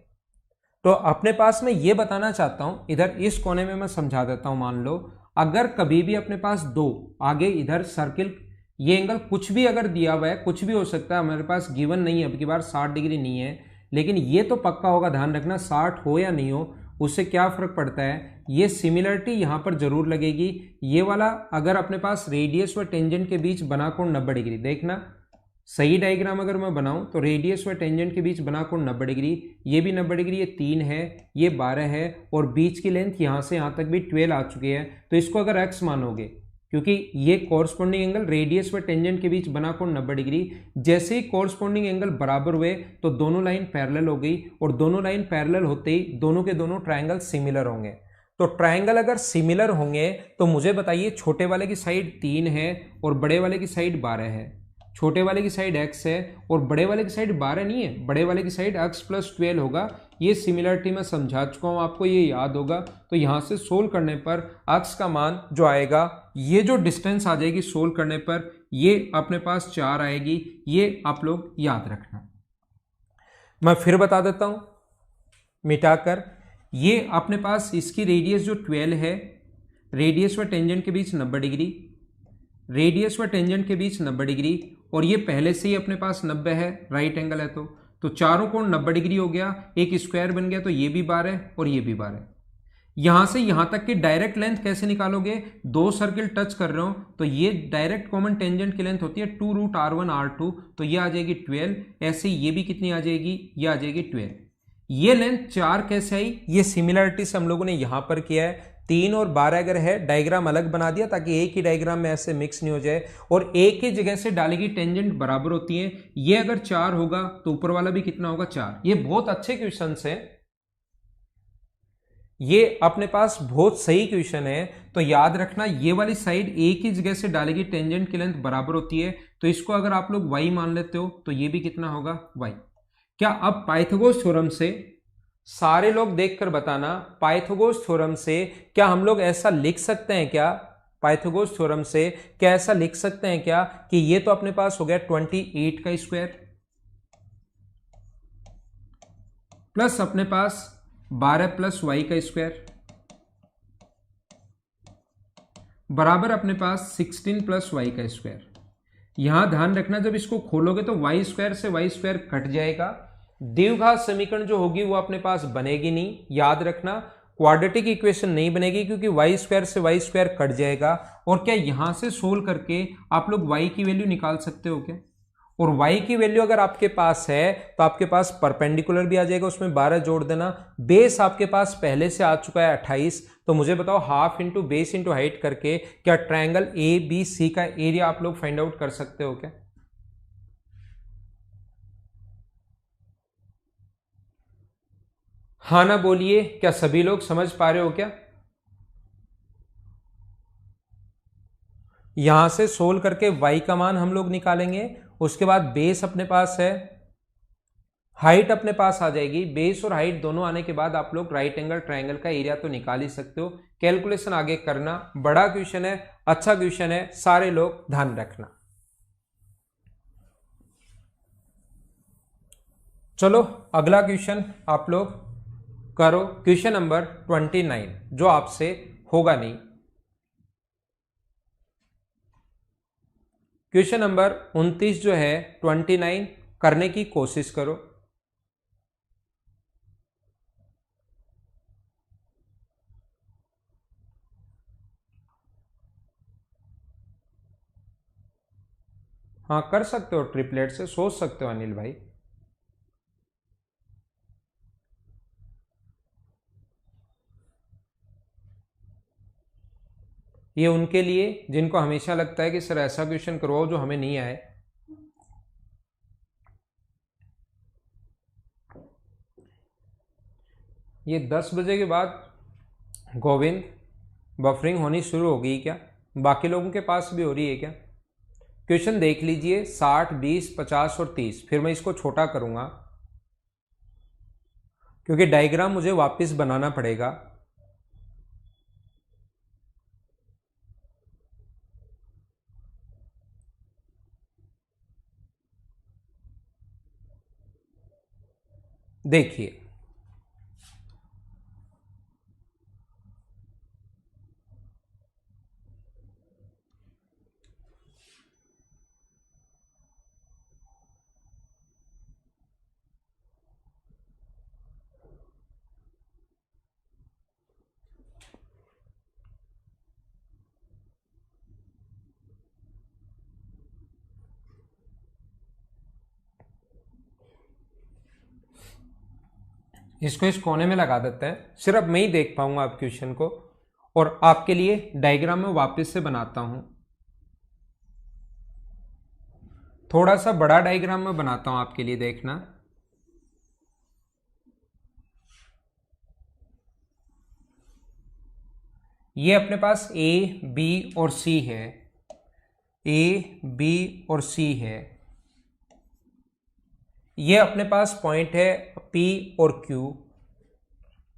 तो अपने पास मैं ये बताना चाहता हूं, इधर इस कोने में मैं समझा देता हूं। मान लो अगर कभी भी अपने पास दो आगे इधर सर्किल, ये एंगल कुछ भी अगर दिया हुआ है, कुछ भी हो सकता है, हमारे पास गिवन नहीं है, अब की बार 60 डिग्री नहीं है, लेकिन ये तो पक्का होगा। ध्यान रखना 60 हो या नहीं हो उससे क्या फर्क पड़ता है, ये सिमिलरिटी यहां पर जरूर लगेगी। ये वाला अगर अपने पास रेडियस व टेंजेंट के बीच बना कोण 90 डिग्री, देखना सही डायग्राम अगर मैं बनाऊं तो रेडियस व टेंजेंट के बीच बना कोण 90 डिग्री, ये भी 90 डिग्री, ये 3 है, ये 12 है और बीच की लेंथ यहां से यहां तक भी 12 आ चुकी है। तो इसको अगर x मानोगे, क्योंकि ये कॉरस्पॉन्डिंग एंगल रेडियस व टेंजेंट के बीच बना कोण 90 डिग्री, जैसे ही कॉरस्पॉन्डिंग एंगल बराबर हुए तो दोनों लाइन पैरेलल हो गई और दोनों लाइन पैरेलल होते ही दोनों के दोनों ट्रायंगल सिमिलर होंगे। तो ट्रायंगल अगर सिमिलर होंगे तो मुझे बताइए, छोटे वाले की साइड 3 है और बड़े वाले की साइड 12 है। छोटे वाले की साइड x है और बड़े वाले की साइड 12 नहीं है, बड़े वाले की साइड x + 12 होगा। ये सिमिलरिटी मैं समझा चुका हूं आपको, ये याद होगा। तो यहां से सोल्व करने पर x का मान जो आएगा, ये जो डिस्टेंस आ जाएगी सोल्व करने पर, ये अपने पास 4 आएगी। ये आप लोग याद रखना। मैं फिर बता देता हूं मिटाकर। ये अपने पास इसकी रेडियस जो 12 है, रेडियस व टेंजेंट के बीच 90 डिग्री, रेडियस व टेंजेंट के बीच 90 डिग्री, और ये पहले से ही अपने पास 90 है, राइट एंगल है। तो चारों कोण 90 डिग्री हो गया, एक स्क्वायर बन गया, तो ये भी 12 और ये भी 12। यहां से यहां तक की डायरेक्ट लेंथ कैसे निकालोगे? दो सर्किल टच कर रहे हो तो ये डायरेक्ट कॉमन टेंजेंट की लेंथ होती है 2√R1R2, तो ये आ जाएगी 12। ऐसे ये भी कितनी आ जाएगी? ये आ जाएगी 12। ये लेंथ 4 कैसे आई? ये सिमिलरिटी से हम लोगों ने यहां पर किया है। 3 और 12 अगर है, डायग्राम अलग बना दिया ताकि एक ही डायग्राम में ऐसे मिक्स नहीं हो जाए, और एक ही जगह से डालेगी टेंजेंट बराबर होती है। ये अगर 4 होगा तो ऊपर वाला भी कितना होगा? 4। ये बहुत अच्छे क्वेश्चन है, ये अपने पास बहुत सही क्वेश्चन है। तो याद रखना, ये वाली साइड एक ही जगह से डालेगी टेंजेंट की लेंथ बराबर होती है, तो इसको अगर आप लोग y मान लेते हो तो ये भी कितना होगा? y। क्या अब पाइथागोरस थ्योरम से, सारे लोग देखकर बताना, पाइथागोरस थ्योरम से क्या हम लोग ऐसा लिख सकते हैं क्या? पाइथागोरस थ्योरम से क्या ऐसा लिख सकते हैं क्या कि ये तो अपने पास हो गया 28 का स्क्वायर प्लस अपने पास 12 + y का स्क्वायर बराबर अपने पास 16 + y का स्क्वायर। यहां ध्यान रखना, जब इसको खोलोगे तो y² से y² कट जाएगा, द्विघात समीकरण जो होगी वो अपने पास बनेगी नहीं, याद रखना। क्वाड्रेटिक इक्वेशन नहीं बनेगी क्योंकि वाई स्क्वायर से वाई स्क्वायर कट जाएगा। और क्या यहां से सोल्व करके आप लोग वाई की वैल्यू निकाल सकते हो क्या? और y की वैल्यू अगर आपके पास है तो आपके पास परपेंडिकुलर भी आ जाएगा, उसमें 12 जोड़ देना। बेस आपके पास पहले से आ चुका है 28, तो मुझे बताओ half into base into height करके क्या ट्रायंगल ए बी सी का एरिया आप लोग फाइंड आउट कर सकते हो क्या? हाँ ना बोलिए, क्या सभी लोग समझ पा रहे हो क्या? यहां से सोल्व करके y का मान हम लोग निकालेंगे, उसके बाद बेस अपने पास है, हाइट अपने पास आ जाएगी। बेस और हाइट दोनों आने के बाद आप लोग राइट एंगल ट्रायंगल का एरिया तो निकाल ही सकते हो। कैलकुलेशन आगे करना, बड़ा क्वेश्चन है, अच्छा क्वेश्चन है, सारे लोग ध्यान रखना। चलो अगला क्वेश्चन आप लोग करो, क्वेश्चन नंबर 29 जो आपसे होगा नहीं। क्वेश्चन नंबर 29 जो है 29 करने की कोशिश करो। हाँ कर सकते हो, ट्रिपलेट से सोच सकते हो अनिल भाई। ये उनके लिए जिनको हमेशा लगता है कि सर ऐसा क्वेश्चन करवाओ जो हमें नहीं आए। ये 10 बजे के बाद गोविंद बफरिंग होनी शुरू हो गई क्या? बाकी लोगों के पास भी हो रही है क्या? क्वेश्चन देख लीजिए 60, 20, 50 और 30। फिर मैं इसको छोटा करूंगा क्योंकि डायग्राम मुझे वापस बनाना पड़ेगा। देखिए इसको इस कोने में लगा देते हैं, सिर्फ मैं ही देख पाऊंगा आप क्वेश्चन को। और आपके लिए डायग्राम में वापस से बनाता हूं, थोड़ा सा बड़ा डायग्राम में बनाता हूं आपके लिए, देखना। ये अपने पास ए बी और सी है, ए बी और सी है। ये अपने पास पॉइंट है पी और क्यू।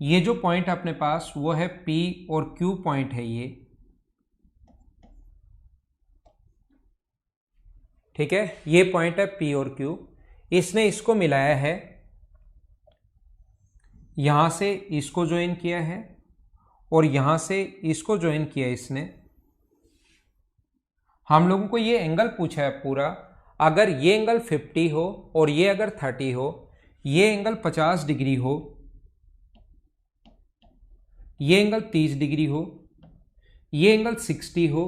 ये जो पॉइंट अपने पास वो है पी और क्यू पॉइंट है ये, ठीक है। ये पॉइंट है पी और क्यू, इसने इसको मिलाया है, यहां से इसको ज्वाइन किया है और यहां से इसको ज्वाइन किया इसने। हम लोगों को ये एंगल पूछा है पूरा, अगर ये एंगल 50 हो और ये अगर 30 हो, ये एंगल 50 डिग्री हो, ये एंगल 30 डिग्री हो, ये एंगल 60 हो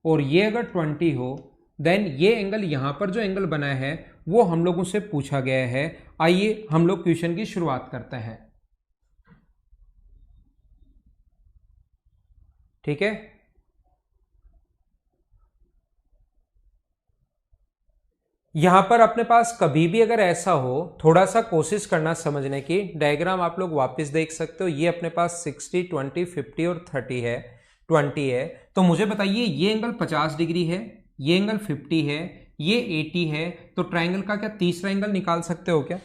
और ये अगर 20 हो, देन ये एंगल यहां पर जो एंगल बना है वो हम लोगों से पूछा गया है। आइए हम लोग क्वेश्चन की शुरुआत करते हैं, ठीक है। यहां पर अपने पास कभी भी अगर ऐसा हो, थोड़ा सा कोशिश करना समझने की। डायग्राम आप लोग वापस देख सकते हो, ये अपने पास 60, 20, 50 और 30 है, 20 है। तो मुझे बताइए ये एंगल 50 डिग्री है, ये एंगल 50 है, ये 80 है, तो ट्रायंगल का क्या तीसरा एंगल निकाल सकते हो क्या?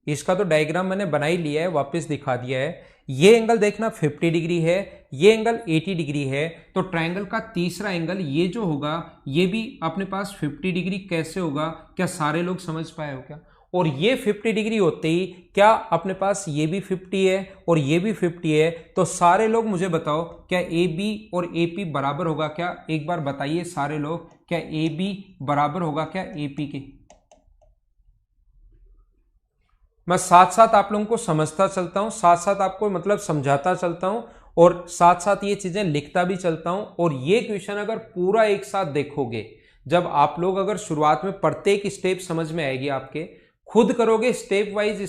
इसका तो डायग्राम मैंने बना ही लिया है, वापस दिखा दिया है। ये एंगल देखना 50 डिग्री है, ये एंगल 80 डिग्री है, तो ट्रायंगल का तीसरा एंगल ये जो होगा ये भी अपने पास 50 डिग्री कैसे होगा? क्या सारे लोग समझ पाए हो क्या? और ये 50 डिग्री होते ही क्या अपने पास ये भी 50 है और ये भी 50 है, तो सारे लोग मुझे बताओ क्या ए बी और ए पी बराबर होगा क्या? एक बार बताइए सारे लोग, क्या ए बी बराबर होगा क्या ए पी के? मैं साथ साथ आप लोगों को समझता चलता हूं, साथ साथ आपको मतलब समझाता चलता हूं और साथ साथ ये चीजें लिखता भी चलता हूं। और ये क्वेश्चन अगर पूरा एक साथ देखोगे, जब आप लोग अगर शुरुआत में प्रत्येक स्टेप समझ में आएगी, आपके खुद करोगे स्टेप वाइज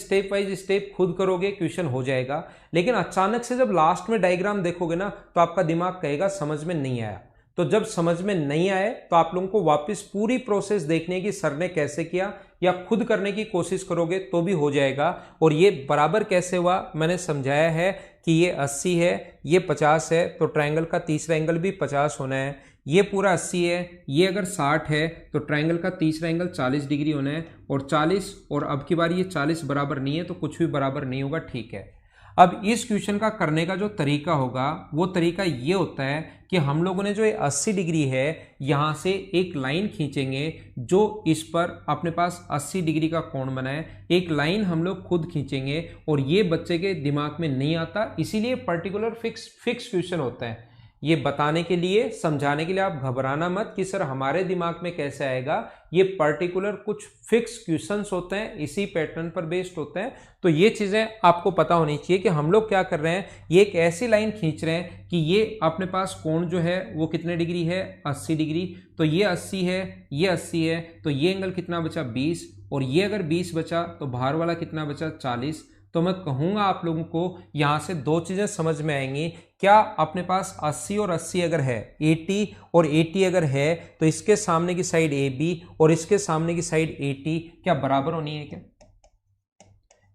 स्टेप खुद करोगे, क्वेश्चन हो जाएगा। लेकिन अचानक से जब लास्ट में डायग्राम देखोगे ना, तो आपका दिमाग कहेगा समझ में नहीं आया। तो जब समझ में नहीं आए तो आप लोगों को वापस पूरी प्रोसेस देखने की, सर ने कैसे किया, या खुद करने की कोशिश करोगे तो भी हो जाएगा। और ये बराबर कैसे हुआ मैंने समझाया है कि ये 80 है, ये 50 है, तो ट्रायंगल का तीसरा एंगल भी 50 होना है। ये पूरा 80 है, ये अगर 60 है तो ट्रायंगल का तीसरा एंगल 40 डिग्री होना है। और 40, और अब की बार ये 40 बराबर नहीं है तो कुछ भी बराबर नहीं होगा, ठीक है। अब इस क्वेश्चन का करने का जो तरीका होगा वो तरीका ये होता है कि हम लोगों ने जो ये 80 डिग्री है, यहां से एक लाइन खींचेंगे जो इस पर अपने पास 80 डिग्री का कोण बनाए। एक लाइन हम लोग खुद खींचेंगे और ये बच्चे के दिमाग में नहीं आता, इसीलिए पर्टिकुलर फिक्स क्वेश्चन होता है। ये बताने के लिए, समझाने के लिए आप घबराना मत कि सर हमारे दिमाग में कैसे आएगा। ये पर्टिकुलर कुछ फिक्स क्वेश्चंस होते हैं, इसी पैटर्न पर बेस्ड होते हैं। तो ये चीजें आपको पता होनी चाहिए कि हम लोग क्या कर रहे हैं। ये एक ऐसी लाइन खींच रहे हैं कि ये अपने पास कोण जो है वो कितने डिग्री है, 80 डिग्री। तो ये 80 है, ये 80 है, तो ये एंगल कितना बचा, 20। और ये अगर 20 बचा तो बाहर वाला कितना बचा, 40। तो मैं कहूंगा आप लोगों को यहां से दो चीजें समझ में आएंगी। क्या अपने पास 80 और 80 अगर है, 80 और 80 अगर है, तो इसके सामने की साइड AB और इसके सामने की साइड AT क्या बराबर होनी है क्या?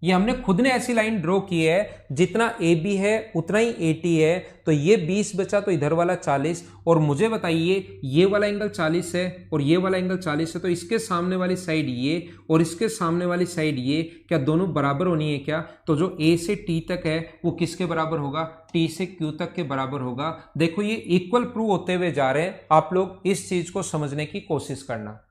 ये हमने खुद ने ऐसी लाइन ड्रॉ की है, जितना AB है उतना ही AT है। तो ये 20 बचा तो इधर वाला 40। और मुझे बताइए ये वाला एंगल 40 है और ये वाला एंगल 40 है, तो इसके सामने वाली साइड ये और इसके सामने वाली साइड ये, क्या दोनों बराबर होनी है क्या? तो जो A से T तक है वो किसके बराबर होगा, T से Q तक के बराबर होगा। देखो ये इक्वल प्रूव होते हुए जा रहे हैं, आप लोग इस चीज को समझने की कोशिश करना।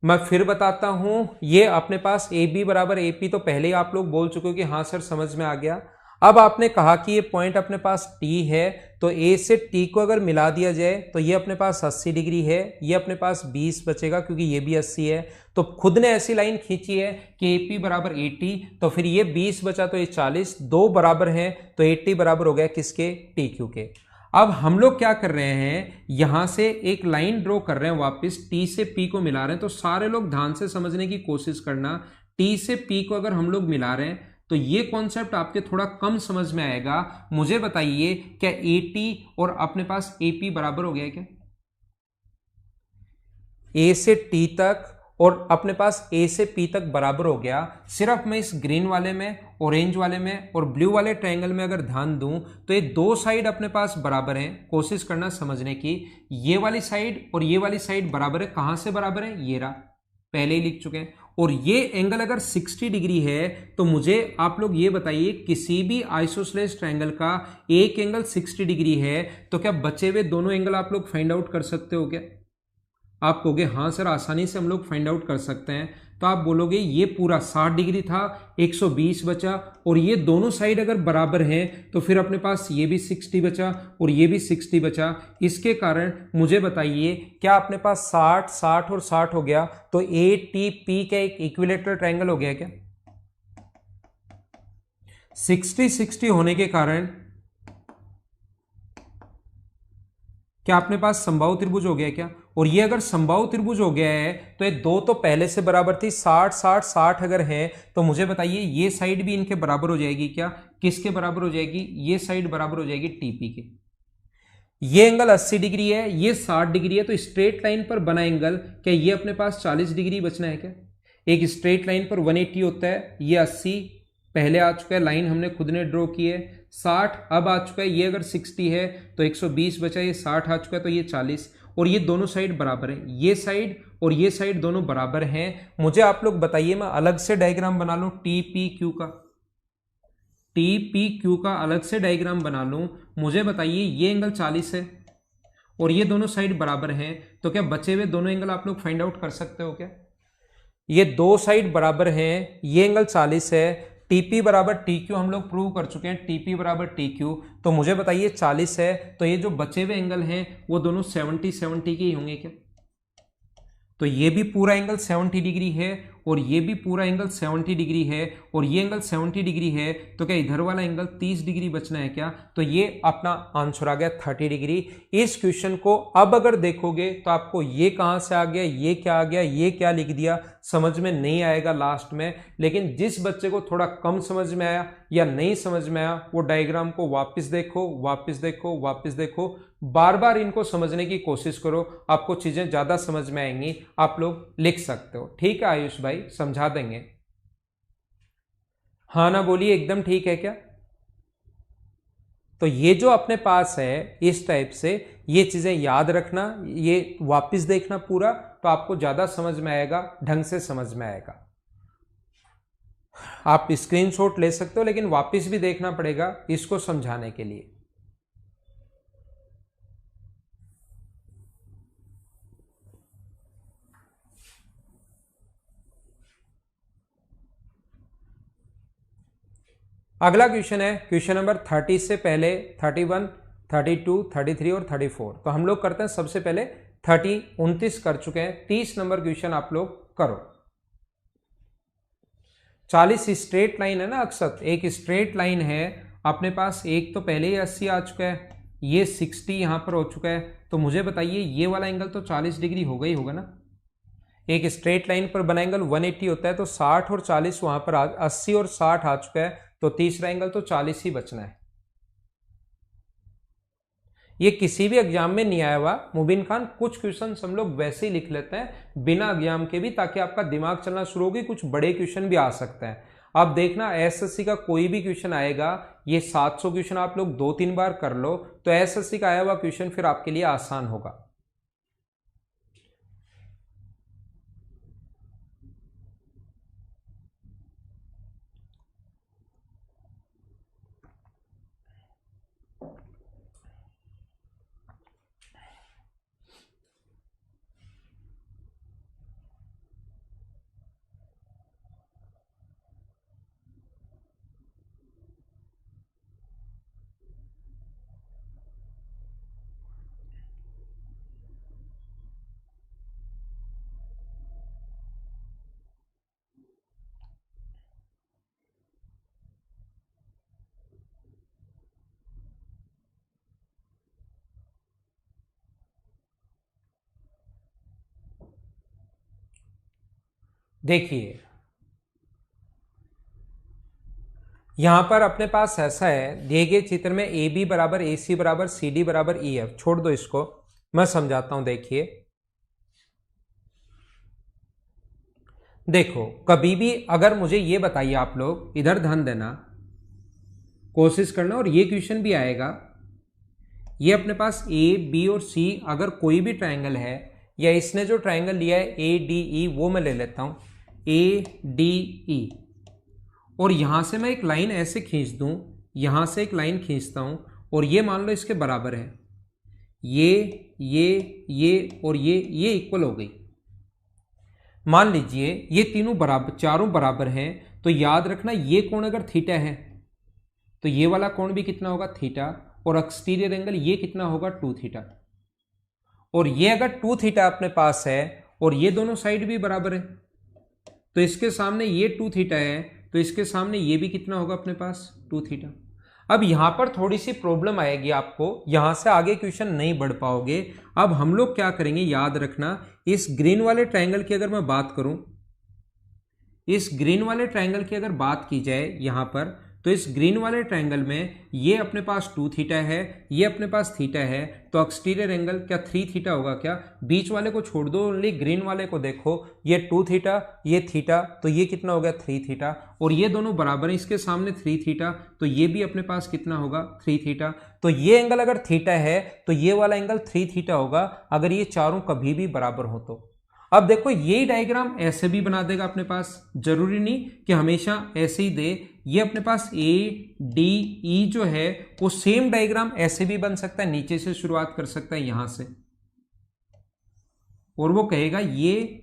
मैं फिर बताता हूं, ये अपने पास AB बराबर AP तो पहले ही आप लोग बोल चुके हो कि हाँ सर समझ में आ गया। अब आपने कहा कि ये पॉइंट अपने पास T है, तो A से T को अगर मिला दिया जाए तो ये अपने पास 80 डिग्री है, ये अपने पास 20 बचेगा क्योंकि ये भी 80 है। तो खुद ने ऐसी लाइन खींची है कि AP बराबर 80, तो फिर ये 20 बचा तो ये 40, दो बराबर हैं तो 80 बराबर हो गया किसके, TQ के। अब हम लोग क्या कर रहे हैं, यहां से एक लाइन ड्रॉ कर रहे हैं, वापस T से P को मिला रहे हैं। तो सारे लोग ध्यान से समझने की कोशिश करना। T से P को अगर हम लोग मिला रहे हैं तो ये कॉन्सेप्ट आपके थोड़ा कम समझ में आएगा। मुझे बताइए क्या AT और अपने पास AP बराबर हो गया क्या? A से T तक और अपने पास A से P तक बराबर हो गया। सिर्फ मैं इस ग्रीन वाले में, ऑरेंज वाले में और ब्लू वाले ट्रायंगल में अगर ध्यान दूं तो ये दो साइड अपने पास बराबर हैं। कोशिश करना समझने की, ये वाली साइड और ये वाली साइड बराबर है। कहां से बराबर है, ये रहा, पहले ही लिख चुके हैं। और ये एंगल अगर 60 डिग्री है तो मुझे आप लोग ये बताइए, किसी भी आइसोसेलेस ट्रायंगल का एक एंगल 60 डिग्री है, तो क्या बचे हुए दोनों एंगल आप लोग फाइंड आउट कर सकते हो क्या? आप कहोगे हाँ सर आसानी से हम लोग फाइंड आउट कर सकते हैं। तो आप बोलोगे ये पूरा 60 डिग्री था, 120 बचा, और ये दोनों साइड अगर बराबर हैं तो फिर अपने पास ये भी 60 बचा और ये भी 60 बचा। इसके कारण मुझे बताइए क्या अपने पास 60, 60 और 60 हो गया तो ATP का एक इक्विलेटरल ट्रायंगल हो गया क्या? 60 60 होने के कारण क्या अपने पास समबाहु त्रिभुज हो गया क्या? और ये अगर समबाहु त्रिभुज हो गया है तो ये दो तो पहले से बराबर थी, 60 60 60 अगर है तो मुझे बताइए ये साइड भी इनके बराबर हो जाएगी क्या? किसके बराबर हो जाएगी? ये साइड बराबर हो जाएगी TP के। ये एंगल 80 डिग्री है, ये 60 डिग्री है, तो स्ट्रेट लाइन पर बना एंगल, क्या ये अपने पास 40 डिग्री बचना है क्या? एक स्ट्रेट लाइन पर 180 होता है, ये 80 पहले आ चुका है, लाइन हमने खुद ने ड्रॉ की है। 60 अब आ चुका है, ये अगर 60 है तो 120 बचा, ये 60 आ चुका है तो ये 40, और ये दोनों साइड बराबर है, ये साइड और ये साइड दोनों बराबर हैं। मुझे आप लोग बताइए, मैं अलग से डायग्राम बना लूं TPQ का, TPQ का अलग से डायग्राम बना लूं। मुझे बताइए ये एंगल 40 है और ये दोनों साइड बराबर हैं, तो क्या बचे हुए दोनों एंगल आप लोग फाइंड आउट कर सकते हो क्या? ये दो साइड बराबर हैं, ये एंगल 40 है, TP बराबर TQ हम लोग प्रूव कर चुके हैं, TP बराबर TQ। तो मुझे बताइए 40 है तो ये जो बचे हुए एंगल हैं वो दोनों 70 70 के ही होंगे क्या? तो ये भी पूरा एंगल 70 डिग्री है और ये भी पूरा एंगल 70 डिग्री है और ये एंगल 70 डिग्री है, तो क्या इधर वाला एंगल 30 डिग्री बचना है क्या? तो ये अपना आंसर आ गया 30 डिग्री। इस क्वेश्चन को अब अगर देखोगे तो आपको ये कहां से आ गया, ये क्या आ गया, ये क्या लिख दिया, समझ में नहीं आएगा लास्ट में। लेकिन जिस बच्चे को थोड़ा कम समझ में आया या नहीं समझ में आया, वो डायग्राम को वापस देखो, वापस देखो, वापस देखो, बार बार इनको समझने की कोशिश करो, आपको चीजें ज्यादा समझ में आएंगी, आप लोग लिख सकते हो। ठीक है आयुष भाई, समझा देंगे। हाँ ना बोलिए, एकदम ठीक है क्या? तो ये जो अपने पास है इस टाइप से ये चीजें याद रखना, ये वापस देखना पूरा, तो आपको ज्यादा समझ में आएगा, ढंग से समझ में आएगा। आप स्क्रीनशॉट ले सकते हो, लेकिन वापस भी देखना पड़ेगा इसको समझाने के लिए। अगला क्वेश्चन है क्वेश्चन नंबर 30 से पहले 31, 32, 33 और 34। तो हम लोग करते हैं सबसे पहले 29 कर चुके हैं, 30 नंबर क्वेश्चन आप लोग करो। 40 स्ट्रेट लाइन है ना अक्सर, एक स्ट्रेट लाइन है अपने पास, एक तो पहले ही 80 आ चुका है, ये 60 यहां पर हो चुका है। तो मुझे बताइए ये वाला एंगल तो 40 डिग्री होगा ही होगा ना। एक स्ट्रेट लाइन पर बना एंगल 180 होता है, तो 60 और 40 वहां पर 80 और 60 आ चुका है, तो तीसरा एंगल तो 40 ही बचना है। ये किसी भी एग्जाम में नहीं आया हुआ मुबीन खान, कुछ क्वेश्चन हम लोग वैसे ही लिख लेते हैं बिना एग्जाम के भी, ताकि आपका दिमाग चलना शुरू होगी, कुछ बड़े क्वेश्चन भी आ सकते हैं। आप देखना एसएससी का कोई भी क्वेश्चन आएगा, ये 700 क्वेश्चन आप लोग 2-3 बार कर लो, तो एसएससी का आया हुआ क्वेश्चन फिर आपके लिए आसान होगा। देखिए यहां पर अपने पास ऐसा है, दिए गए चित्र में ए बी बराबर ए सी बराबर सी डी बराबर ई एफ, छोड़ दो इसको, मैं समझाता हूं। देखिए देखो, कभी भी अगर मुझे ये बताइए, आप लोग इधर ध्यान देना, कोशिश करना, और ये क्वेश्चन भी आएगा, ये अपने पास ए बी और सी अगर कोई भी ट्रायंगल है, या इसने जो ट्रायंगल लिया है ए डी ई, वो मैं ले लेता हूं ए डी ई, और यहां से मैं एक लाइन ऐसे खींच दूं, यहां से एक लाइन खींचता हूं, और ये मान लो इसके बराबर है, ये और ये इक्वल हो गई। मान लीजिए ये तीनों बराबर, चारों बराबर हैं, तो याद रखना ये कोण अगर थीटा है तो ये वाला कोण भी कितना होगा, थीटा, और एक्सटीरियर एंगल ये कितना होगा, 2 थीटा। और ये अगर 2 थीटा अपने पास है और ये दोनों साइड भी बराबर है, तो इसके सामने ये 2 थीटा है, तो इसके सामने ये भी कितना होगा अपने पास, 2 थीटा। अब यहां पर थोड़ी सी प्रॉब्लम आएगी आपको, यहां से आगे क्वेश्चन नहीं बढ़ पाओगे। अब हम लोग क्या करेंगे, याद रखना, इस ग्रीन वाले ट्रायंगल की अगर मैं बात करूं, इस ग्रीन वाले ट्रायंगल की अगर बात की जाए यहां पर, तो इस ग्रीन वाले ट्रायंगल में ये अपने पास 2 थीटा है, ये अपने पास थीटा है, तो एक्सटीरियर एंगल क्या 3 थीटा होगा क्या? बीच वाले को छोड़ दो, ओनली ग्रीन वाले को देखो, ये 2 थीटा, ये थीटा, तो ये कितना हो गया, 3 थीटा, और ये दोनों बराबर है, इसके सामने 3 थीटा, तो ये भी अपने पास कितना होगा, 3 थीटा। तो ये एंगल अगर थीटा है तो ये वाला एंगल 3 थीटा होगा, अगर ये चारों कभी भी बराबर हो तो। अब देखो ये डायग्राम ऐसे भी बना देगा अपने पास, जरूरी नहीं कि हमेशा ऐसे ही दे, ये अपने पास ए डी ई जो है वो सेम डायग्राम ऐसे भी बन सकता है, नीचे से शुरुआत कर सकता है यहां से, और वो कहेगा ये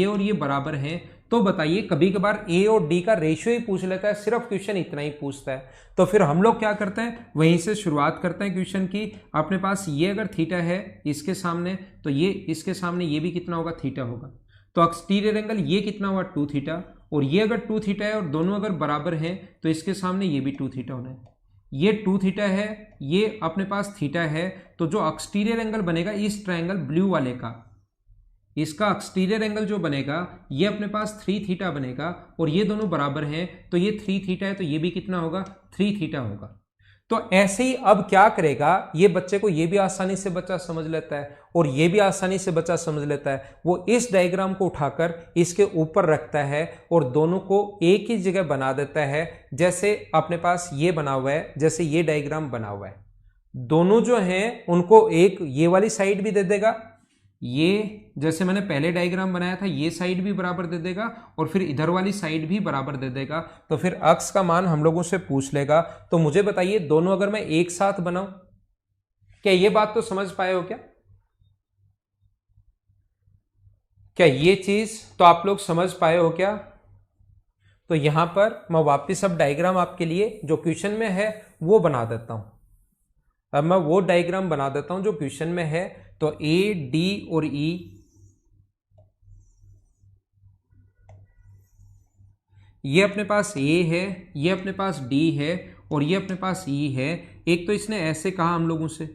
और ये बराबर हैं। तो बताइए, कभी कभार ए और डी का रेशियो ही पूछ लेता है, सिर्फ क्वेश्चन इतना ही पूछता है, तो फिर हम लोग क्या करते हैं, वहीं से शुरुआत करते हैं क्वेश्चन की। अपने पास ये अगर थीटा है इसके सामने, तो ये इसके सामने ये भी कितना होगा, थीटा होगा। तो एक्सटीरियर एंगल ये कितना हुआ 2 थीटा, और ये अगर 2 थीटा है और दोनों अगर बराबर हैं तो इसके सामने ये भी 2 थीटा होना है। ये 2 थीटा है, ये अपने पास थीटा है, तो जो एक्सटीरियर एंगल बनेगा इस ट्रायंगल ब्लू वाले का, इसका एक्सटीरियर एंगल जो बनेगा ये अपने पास 3 थीटा बनेगा, और ये दोनों बराबर हैं तो ये 3 थीटा है, तो ये भी कितना होगा 3 थीटा होगा। तो ऐसे ही अब क्या करेगा, ये बच्चे को ये भी आसानी से बच्चा समझ लेता है और ये भी आसानी से बच्चा समझ लेता है। वो इस डायग्राम को उठाकर इसके ऊपर रखता है और दोनों को एक ही जगह बना देता है। जैसे अपने पास ये बना हुआ है, जैसे ये डायग्राम बना हुआ है, दोनों जो हैं उनको एक ये वाली साइड भी दे देगा, ये जैसे मैंने पहले डायग्राम बनाया था ये साइड भी बराबर दे देगा, और फिर इधर वाली साइड भी बराबर दे देगा। तो फिर अक्स का मान हम लोगों से पूछ लेगा। तो मुझे बताइए दोनों अगर मैं एक साथ बनाऊं, क्या ये बात तो समझ पाए हो क्या ये चीज तो आप लोग समझ पाए हो क्या? तो यहां पर मैं वापिस अब डायग्राम आपके लिए जो क्वेश्चन में है वो बना देता हूं। अब मैं वो डायग्राम बना देता हूं जो क्वेश्चन में है। तो ए, डी और ई, ये अपने पास ए है, ये अपने पास डी है, और ये अपने पास ई है। एक तो इसने ऐसे कहा हम लोगों से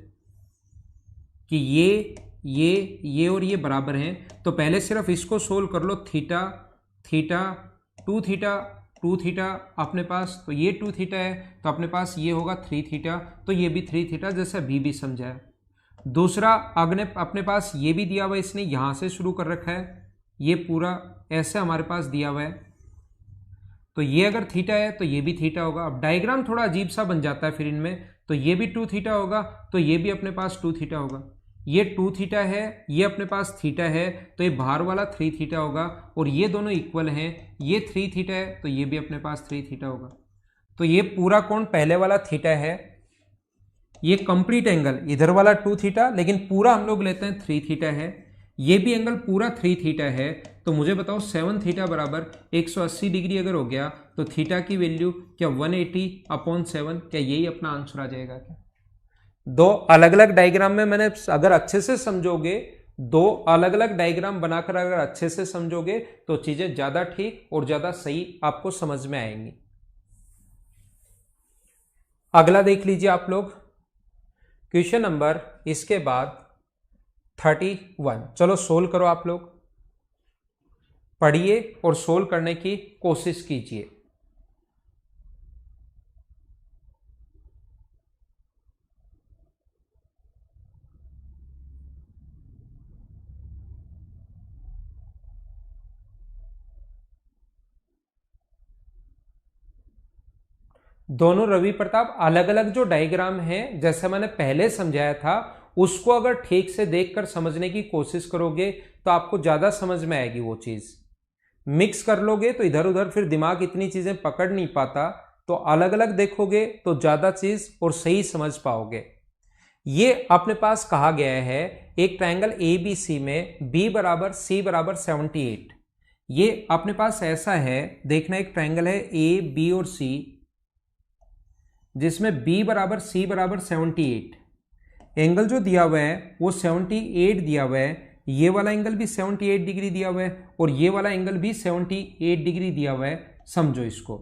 कि ये और ये बराबर हैं, तो पहले सिर्फ इसको सोल्व कर लो। थीटा थीटा 2 थीटा 2 थीटा अपने पास, तो ये 2 थीटा है, तो अपने पास ये होगा 3 थीटा, तो ये भी 3 थीटा, जैसा भी समझाया। दूसरा अपने पास ये भी दिया हुआ है, इसने यहां से शुरू कर रखा है, ये पूरा ऐसे हमारे पास दिया हुआ है, तो ये अगर थीटा है तो ये भी थीटा होगा। अब डायग्राम थोड़ा अजीब सा बन जाता है फिर इनमें, तो ये भी 2 थीटा होगा, तो ये भी अपने पास 2 थीटा होगा। ये 2 थीटा है, ये अपने पास थीटा है, तो ये बाहर वाला 3 थीटा होगा, और ये दोनों इक्वल हैं, ये 3 थीटा है, तो ये भी अपने पास 3 थीटा होगा। तो ये पूरा कोण पहले वाला थीटा है, ये कंप्लीट एंगल इधर वाला 2 थीटा, लेकिन पूरा हम लोग लेते हैं 3 थीटा है। ये भी एंगल पूरा 3 थीटा है, तो मुझे बताओ 7 थीटा बराबर 180 डिग्री अगर हो गया तो थीटा की वैल्यू क्या 180/7, क्या यही अपना आंसर आ जाएगा क्या? दो अलग अलग डायग्राम में मैंने अगर अच्छे से समझोगे, दो अलग अलग डायग्राम बनाकर अगर अच्छे से समझोगे तो चीजें ज्यादा ठीक और ज्यादा सही आपको समझ में आएंगी। अगला देख लीजिए आप लोग, क्वेश्चन नंबर इसके बाद 31। चलो सोल्व करो, आप लोग पढ़िए और सोल्व करने की कोशिश कीजिए। दोनों रवि प्रताप अलग अलग जो डायग्राम है, जैसे मैंने पहले समझाया था, उसको अगर ठीक से देखकर समझने की कोशिश करोगे तो आपको ज्यादा समझ में आएगी वो चीज। मिक्स कर लोगे तो इधर उधर फिर दिमाग इतनी चीजें पकड़ नहीं पाता, तो अलग अलग देखोगे तो ज्यादा चीज और सही समझ पाओगे। ये अपने पास कहा गया है एक ट्रायंगल ABC में B बराबर C बराबर 78। ये अपने पास ऐसा है, देखना एक ट्रायंगल है A, B और C, जिसमें B बराबर C बराबर 78। एंगल जो दिया हुआ है वो 78 दिया हुआ है, ये वाला एंगल भी 78 डिग्री दिया हुआ है, और ये वाला एंगल भी 78 डिग्री दिया हुआ है। समझो इसको,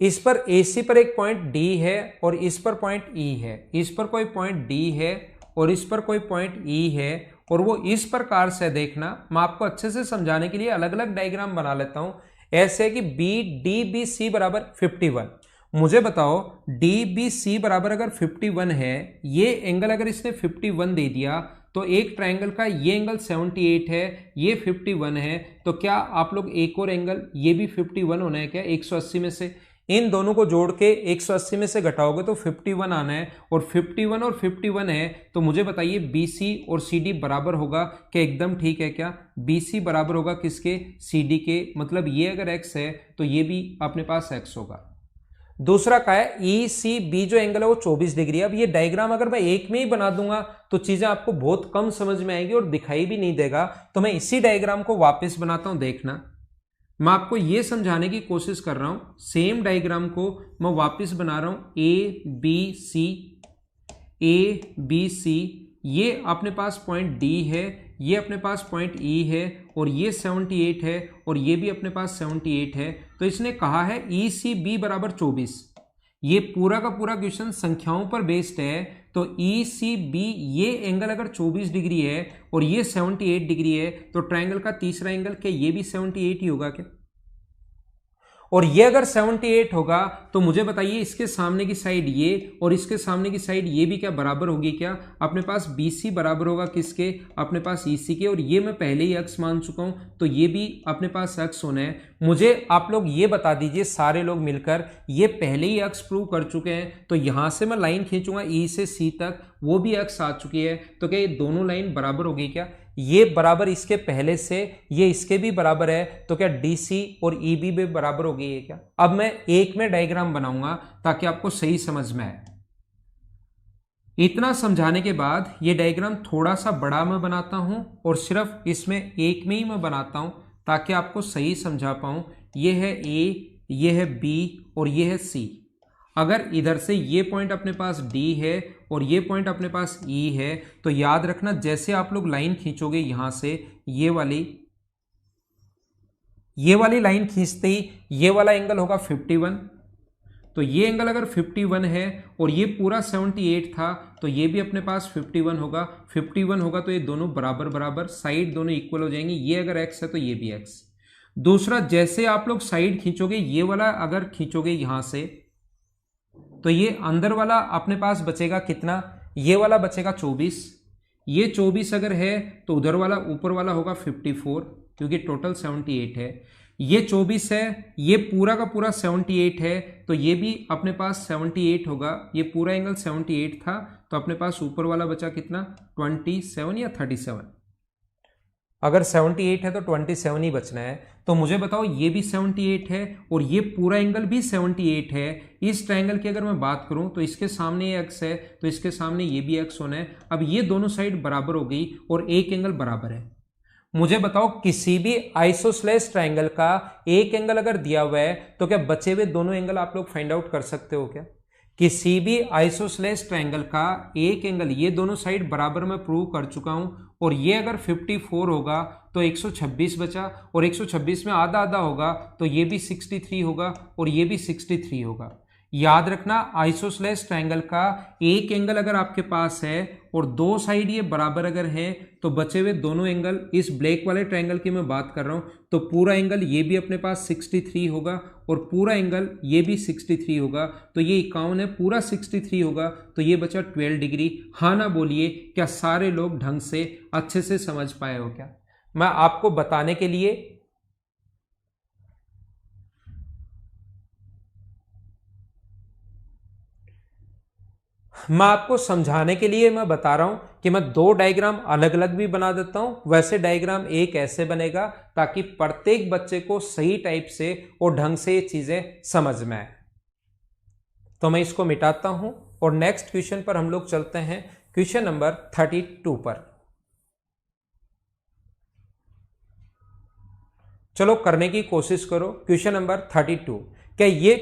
इस पर AC पर एक पॉइंट D है और इस पर पॉइंट E है, इस पर कोई पॉइंट D है और इस पर कोई पॉइंट E है, और वो इस प्रकार से देखना। मैं आपको अच्छे से समझाने के लिए अलग अलग डायग्राम बना लेता हूं। ऐसे कि BDBC बराबर 51। मुझे बताओ DBC बराबर अगर 51 है, ये एंगल अगर इसने 51 दे दिया, तो एक ट्रायंगल का ये एंगल 78 है, ये 51 है, तो क्या आप लोग एक और एंगल ये भी 51 होना है क्या 180 में से? इन दोनों को जोड़ के 180 में से घटाओगे तो 51 आना है, और 51 और 51 है, तो मुझे बताइए BC और CD बराबर होगा क्या? एकदम ठीक है क्या? BC बराबर होगा किसके? CD के। मतलब ये अगर x है तो ये भी अपने पास x होगा। दूसरा क्या है? ECB जो एंगल है वो 24 डिग्री है। अब ये डायग्राम अगर मैं एक में ही बना दूंगा तो चीजें आपको बहुत कम समझ में आएगी और दिखाई भी नहीं देगा, तो मैं इसी डायग्राम को वापस बनाता हूं। देखना, मैं आपको ये समझाने की कोशिश कर रहा हूं, सेम डायग्राम को मैं वापस बना रहा हूं। ABC, ये अपने पास पॉइंट D है, ये अपने पास पॉइंट ई है और ये 78 है और ये भी अपने पास 78 है। तो इसने कहा है ई सी बी बराबर 24। ये पूरा का पूरा क्वेश्चन संख्याओं पर बेस्ड है। तो ई सी बी ये एंगल अगर 24 डिग्री है और ये 78 डिग्री है तो ट्रायंगल का तीसरा एंगल क्या ये भी 78 ही होगा क्या? और ये अगर 78 होगा तो मुझे बताइए इसके सामने की साइड ये और इसके सामने की साइड ये भी क्या बराबर होगी क्या? अपने पास BC बराबर होगा किसके? अपने पास EC के। और ये मैं पहले ही अक्स मान चुका हूं तो ये भी अपने पास अक्स होना है। मुझे आप लोग ये बता दीजिए सारे लोग मिलकर, ये पहले ही अक्स प्रूव कर चुके हैं तो यहां से मैं लाइन खींचूंगा E से C तक, वो भी अक्स आ चुकी है। तो क्या ये दोनों लाइन बराबर होगी क्या? ये बराबर इसके पहले से, ये इसके भी बराबर है। तो क्या DC और EB भी बराबर हो गई है क्या? अब मैं एक में डायग्राम बनाऊंगा ताकि आपको सही समझ में आए। इतना समझाने के बाद ये डायग्राम थोड़ा सा बड़ा मैं बनाता हूं और सिर्फ इसमें एक में ही मैं बनाता हूं ताकि आपको सही समझा पाऊं। ये है A, ये है B और ये है C। अगर इधर से ये पॉइंट अपने पास D है और ये पॉइंट अपने पास E है तो याद रखना जैसे आप लोग लाइन खींचोगे यहां से ये वाली लाइन खींचते ही ये वाला एंगल होगा 51। तो ये एंगल अगर 51 है और ये पूरा 78 था तो ये भी अपने पास 51 होगा। 51 होगा तो ये दोनों बराबर बराबर, साइड दोनों इक्वल हो जाएंगी। ये अगर x है तो ये भी x। दूसरा, जैसे आप लोग साइड खींचोगे ये वाला अगर खींचोगे यहां से तो ये अंदर वाला अपने पास बचेगा कितना? ये वाला बचेगा 24। ये 24 अगर है तो उधर वाला ऊपर वाला होगा 54 क्योंकि टोटल 78 है। ये 24 है, ये पूरा का पूरा 78 है तो ये भी अपने पास 78 होगा। ये पूरा एंगल 78 था तो अपने पास ऊपर वाला बचा कितना? 27 या 37। अगर 78 है तो 27 ही बचना है। तो मुझे बताओ ये भी 78 है और ये पूरा एंगल भी 78 है। इस ट्रायंगल की अगर मैं बात करूं तो इसके सामने ये एक्स है तो इसके सामने ये भी एक्स होना है। अब ये दोनों साइड बराबर हो गई और एक एंगल बराबर है। मुझे बताओ किसी भी आइसोसेलेस ट्रायंगल का एक एंगल अगर दिया हुआ है तो क्या बचे हुए दोनों एंगल आप लोग फाइंड आउट कर सकते हो क्या? किसी भी आइसोसेलेस ट्रायंगल का एक एंगल, ये दोनों साइड बराबर मैं प्रूव कर चुका हूं। और ये अगर 54 होगा तो 126 बचा और 126 में आधा आधा होगा तो ये भी 63 होगा और ये भी 63 होगा। याद रखना आइसोसेलेस ट्रायंगल का एक एंगल अगर आपके पास है और दो साइड ये बराबर अगर है तो बचे हुए दोनों एंगल, इस ब्लैक वाले ट्रायंगल की मैं बात कर रहा हूं तो पूरा एंगल ये भी अपने पास 63 होगा और पूरा एंगल ये भी 63 होगा। तो ये 51 है, पूरा 63 होगा तो ये बचा 12 डिग्री। हाँ ना बोलिए, क्या सारे लोग ढंग से अच्छे से समझ पाए हो क्या? मैं आपको बताने के लिए मैं आपको समझाने के लिए मैं बता रहा हूं कि मैं दो डायग्राम अलग अलग भी बना देता हूं। वैसे डायग्राम एक ऐसे बनेगा ताकि प्रत्येक बच्चे को सही टाइप से और ढंग से ये चीजें समझ में आए। तो मैं इसको मिटाता हूं और नेक्स्ट क्वेश्चन पर हम लोग चलते हैं, क्वेश्चन नंबर 32 पर। चलो करने की कोशिश करो। क्वेश्चन नंबर 32, क्या ये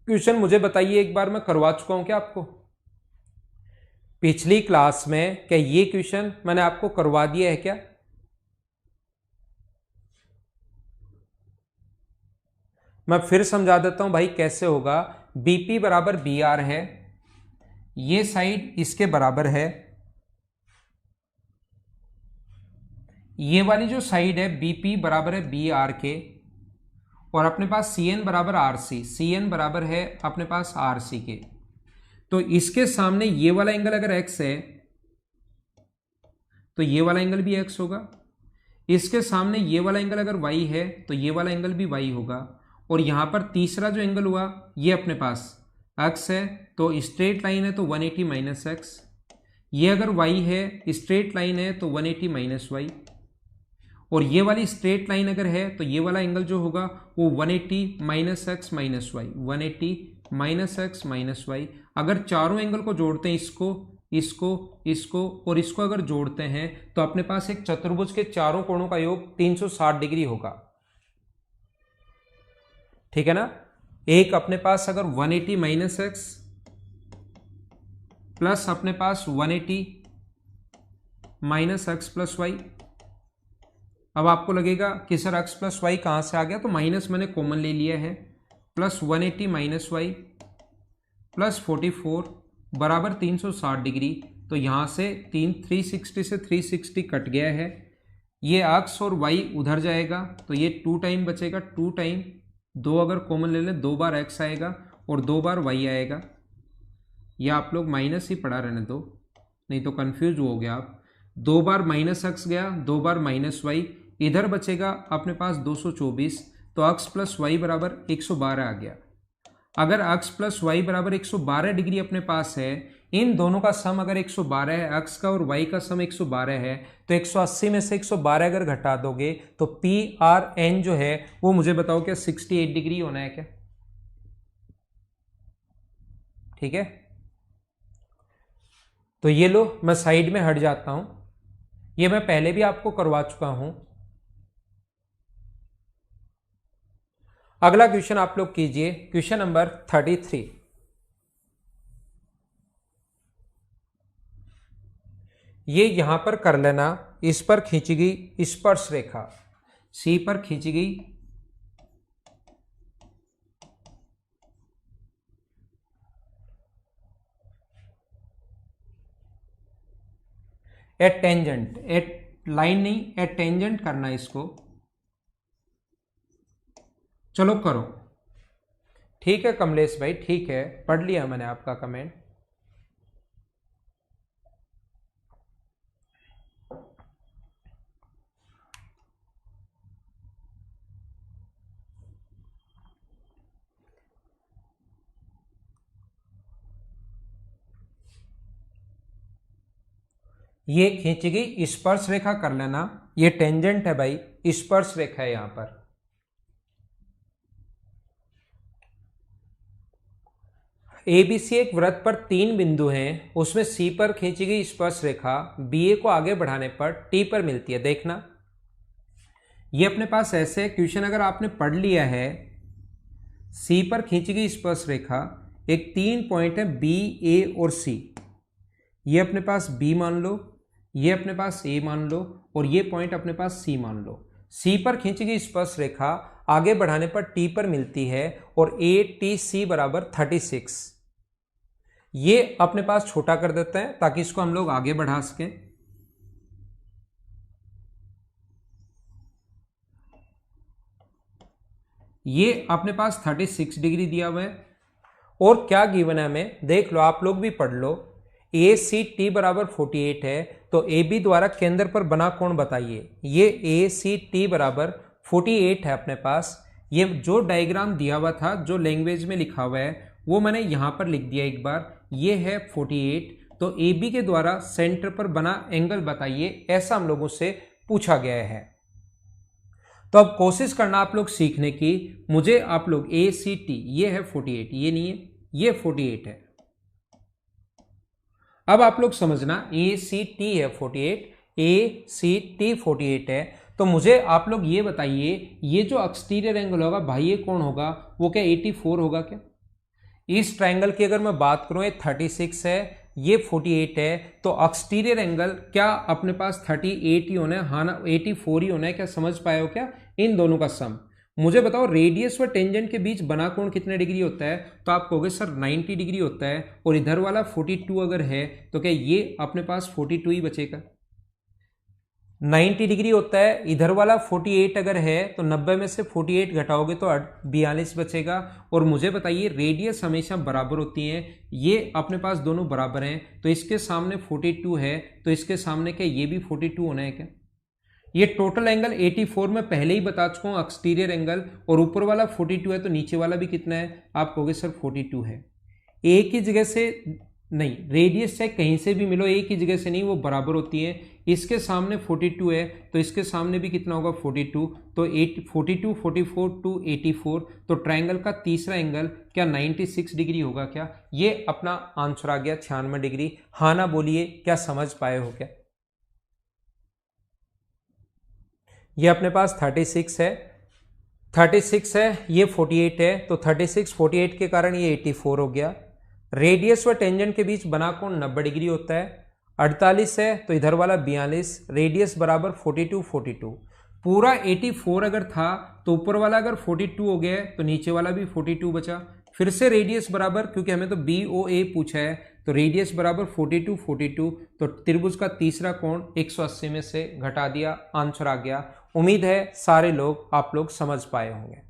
क्वेश्चन मुझे बताइए एक बार मैं करवा चुका हूं क्या आपको पिछली क्लास में? क्या ये क्वेश्चन मैंने आपको करवा दिया है क्या? मैं फिर समझा देता हूं भाई कैसे होगा। बीपी बराबर बी आर है, ये साइड इसके बराबर है, ये वाली जो साइड है बीपी बराबर है बी आर के और अपने पास सी एन बराबर आर सी, सी एन बराबर है अपने पास आर सी के। तो इसके सामने ये वाला एंगल अगर x है तो ये वाला एंगल भी x होगा। इसके सामने ये वाला एंगल अगर y है तो ये वाला एंगल भी y होगा। और यहां पर तीसरा जो एंगल हुआ ये अपने पास x है तो स्ट्रेट लाइन है तो 180 माइनस एक्स। ये अगर y है, स्ट्रेट लाइन है तो 180 माइनस वाई। और ये वाली स्ट्रेट लाइन अगर है तो ये वाला एंगल जो होगा वो 180 minus x minus y, 180 minus x minus y. अगर चारों एंगल को जोड़ते हैं, इसको इसको इसको और इसको अगर जोड़ते हैं तो अपने पास एक चतुर्भुज के चारों कोणों का योग 360 डिग्री होगा। ठीक है ना? एक अपने पास अगर 180 माइनस एक्स प्लस अपने पास 180 माइनस एक्स प्लस वाई। अब आपको लगेगा कि सर एक्स प्लस वाई कहाँ से आ गया, तो माइनस मैंने कॉमन ले लिया है, प्लस 180 माइनस वाई प्लस 44 बराबर 360 डिग्री। तो यहाँ से 360 से 360 कट गया है, ये एक्स और वाई उधर जाएगा तो ये 2 टाइम बचेगा, 2 टाइम 2 अगर कॉमन ले लें 2 बार एक्स आएगा और 2 बार वाई आएगा। या आप लोग माइनस ही पढ़ा रहने दो, नहीं तो कंफ्यूज हो गया आप। 2 बार माइनस एक्स गया, 2 बार माइनस वाई, इधर बचेगा अपने पास 224, तो एक्स प्लस वाई बराबर 112 आ गया। अगर एक्स प्लस वाई बराबर 112 डिग्री अपने पास है, इन दोनों का सम अगर 112 है, एक्स का और वाई का सम 112 है, तो 180 में से 112 अगर घटा दोगे तो पी आर एन जो है वो मुझे बताओ क्या 68 डिग्री होना है क्या? ठीक है, तो ये लो मैं साइड में हट जाता हूं, ये मैं पहले भी आपको करवा चुका हूं। अगला क्वेश्चन आप लोग कीजिए, क्वेश्चन नंबर 33। ये यहां पर कर लेना, इस पर खींची गई स्पर्श रेखा, सी पर खींची गई एट टेंजेंट, एट लाइन नहीं एट टेंजेंट करना इसको। चलो करो, ठीक है कमलेश भाई, ठीक है, पढ़ लिया मैंने आपका कमेंट। ये खींची गई स्पर्श रेखा कर लेना, ये टेंजेंट है भाई, स्पर्श रेखा है यहां पर। एबीसी एक वृत्त पर 3 बिंदु हैं, उसमें सी पर खींची गई स्पर्श रेखा बीए को आगे बढ़ाने पर टी पर मिलती है। देखना ये अपने पास ऐसे क्वेश्चन अगर आपने पढ़ लिया है, सी पर खींची गई स्पर्श रेखा, एक 3 पॉइंट है बी ए और सी, ये अपने पास बी मान लो, ये अपने पास ए मान लो और ये पॉइंट अपने पास सी मान लो। सी पर खींची गई स्पर्श रेखा आगे बढ़ाने पर टी पर मिलती है और ए टी सी बराबर 36। ये अपने पास छोटा कर देते हैं ताकि इसको हम लोग आगे बढ़ा सकें। ये अपने पास 36 डिग्री दिया हुआ है और क्या गिवन है हमें देख लो, आप लोग भी पढ़ लो। ए सी टी बराबर 48 है, तो ए बी द्वारा केंद्र पर बना कोण बताइए। ये ए सी टी बराबर 48 है अपने पास। ये जो डायग्राम दिया हुआ था, जो लैंग्वेज में लिखा हुआ है, वो मैंने यहां पर लिख दिया एक बार। ये है 48, तो ए बी के द्वारा सेंटर पर बना एंगल बताइए, ऐसा हम लोगों से पूछा गया है। तो अब कोशिश करना आप लोग सीखने की, मुझे आप लोग ए सी टी, ये है 48, ये नहीं है, ये 48 है। अब आप लोग समझना ए सी टी है 48, ए सी टी 48 है, तो मुझे आप लोग ये बताइए ये जो एक्सटीरियर एंगल होगा भाई, ये कौन होगा, वो क्या 84 होगा क्या? इस ट्रायंगल की अगर मैं बात करूं, ये 36 है, ये 48 है, तो एक्सटीरियर एंगल क्या अपने पास 38 ही होना है? हाँ ना, 84 ही होना है। क्या समझ पाए हो क्या? इन दोनों का सम मुझे बताओ, रेडियस व टेंजेंट के बीच बना कोण कितने डिग्री होता है? तो आप कहोगे सर 90 डिग्री होता है, और इधर वाला 42 अगर है तो क्या ये अपने पास 42 ही बचेगा? 90 डिग्री होता है, इधर वाला 48 अगर है तो 90 में से 48 घटाओगे तो 42 बचेगा। और मुझे बताइए रेडियस हमेशा बराबर होती है, ये अपने पास दोनों बराबर हैं, तो इसके सामने 42 है, तो इसके सामने क्या ये भी 42 होना है क्या? ये टोटल एंगल 84 में पहले ही बता चुका हूं एक्सटीरियर एंगल, और ऊपर वाला 42 है, तो नीचे वाला भी कितना है? आप कहोगे सर 42 है। एक ही जगह से नहीं, रेडियस चाहे कहीं से भी मिलो, एक ही जगह से नहीं, वो बराबर होती है। इसके सामने 42 है, तो इसके सामने भी कितना होगा? 42, तो 42 44 टू 84, तो ट्रायंगल का तीसरा एंगल क्या 96 डिग्री होगा क्या? ये अपना आंसर आ गया 96 डिग्री। हाँ ना बोलिए, क्या समझ पाए हो क्या? ये अपने पास 36 है, 36 है, ये 48 है, तो 36 48 के कारण ये 84 हो गया। रेडियस व टेंजेंट के बीच बना कोण 90 डिग्री होता है। 48 है तो इधर वाला 42, रेडियस बराबर 42 42, पूरा 84 अगर था तो ऊपर वाला अगर 42 हो गया है तो नीचे वाला भी 42 बचा। फिर से रेडियस बराबर, क्योंकि हमें तो BOA पूछा है, तो रेडियस बराबर 42 42, तो त्रिभुज का तीसरा कोण 180 में से घटा दिया, आंसर आ गया। उम्मीद है सारे लोग आप लोग समझ पाए होंगे।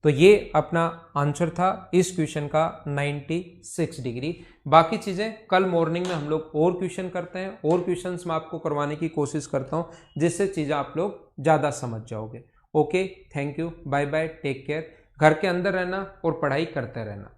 तो ये अपना आंसर था इस क्वेश्चन का 96 डिग्री। बाकी चीजें कल मॉर्निंग में हम लोग और क्वेश्चन करते हैं, और क्वेश्चंस मैं आपको करवाने की कोशिश करता हूं जिससे चीजें आप लोग ज्यादा समझ जाओगे। Okay, thank you, bye bye, take care. घर के अंदर रहना और पढ़ाई करते रहना।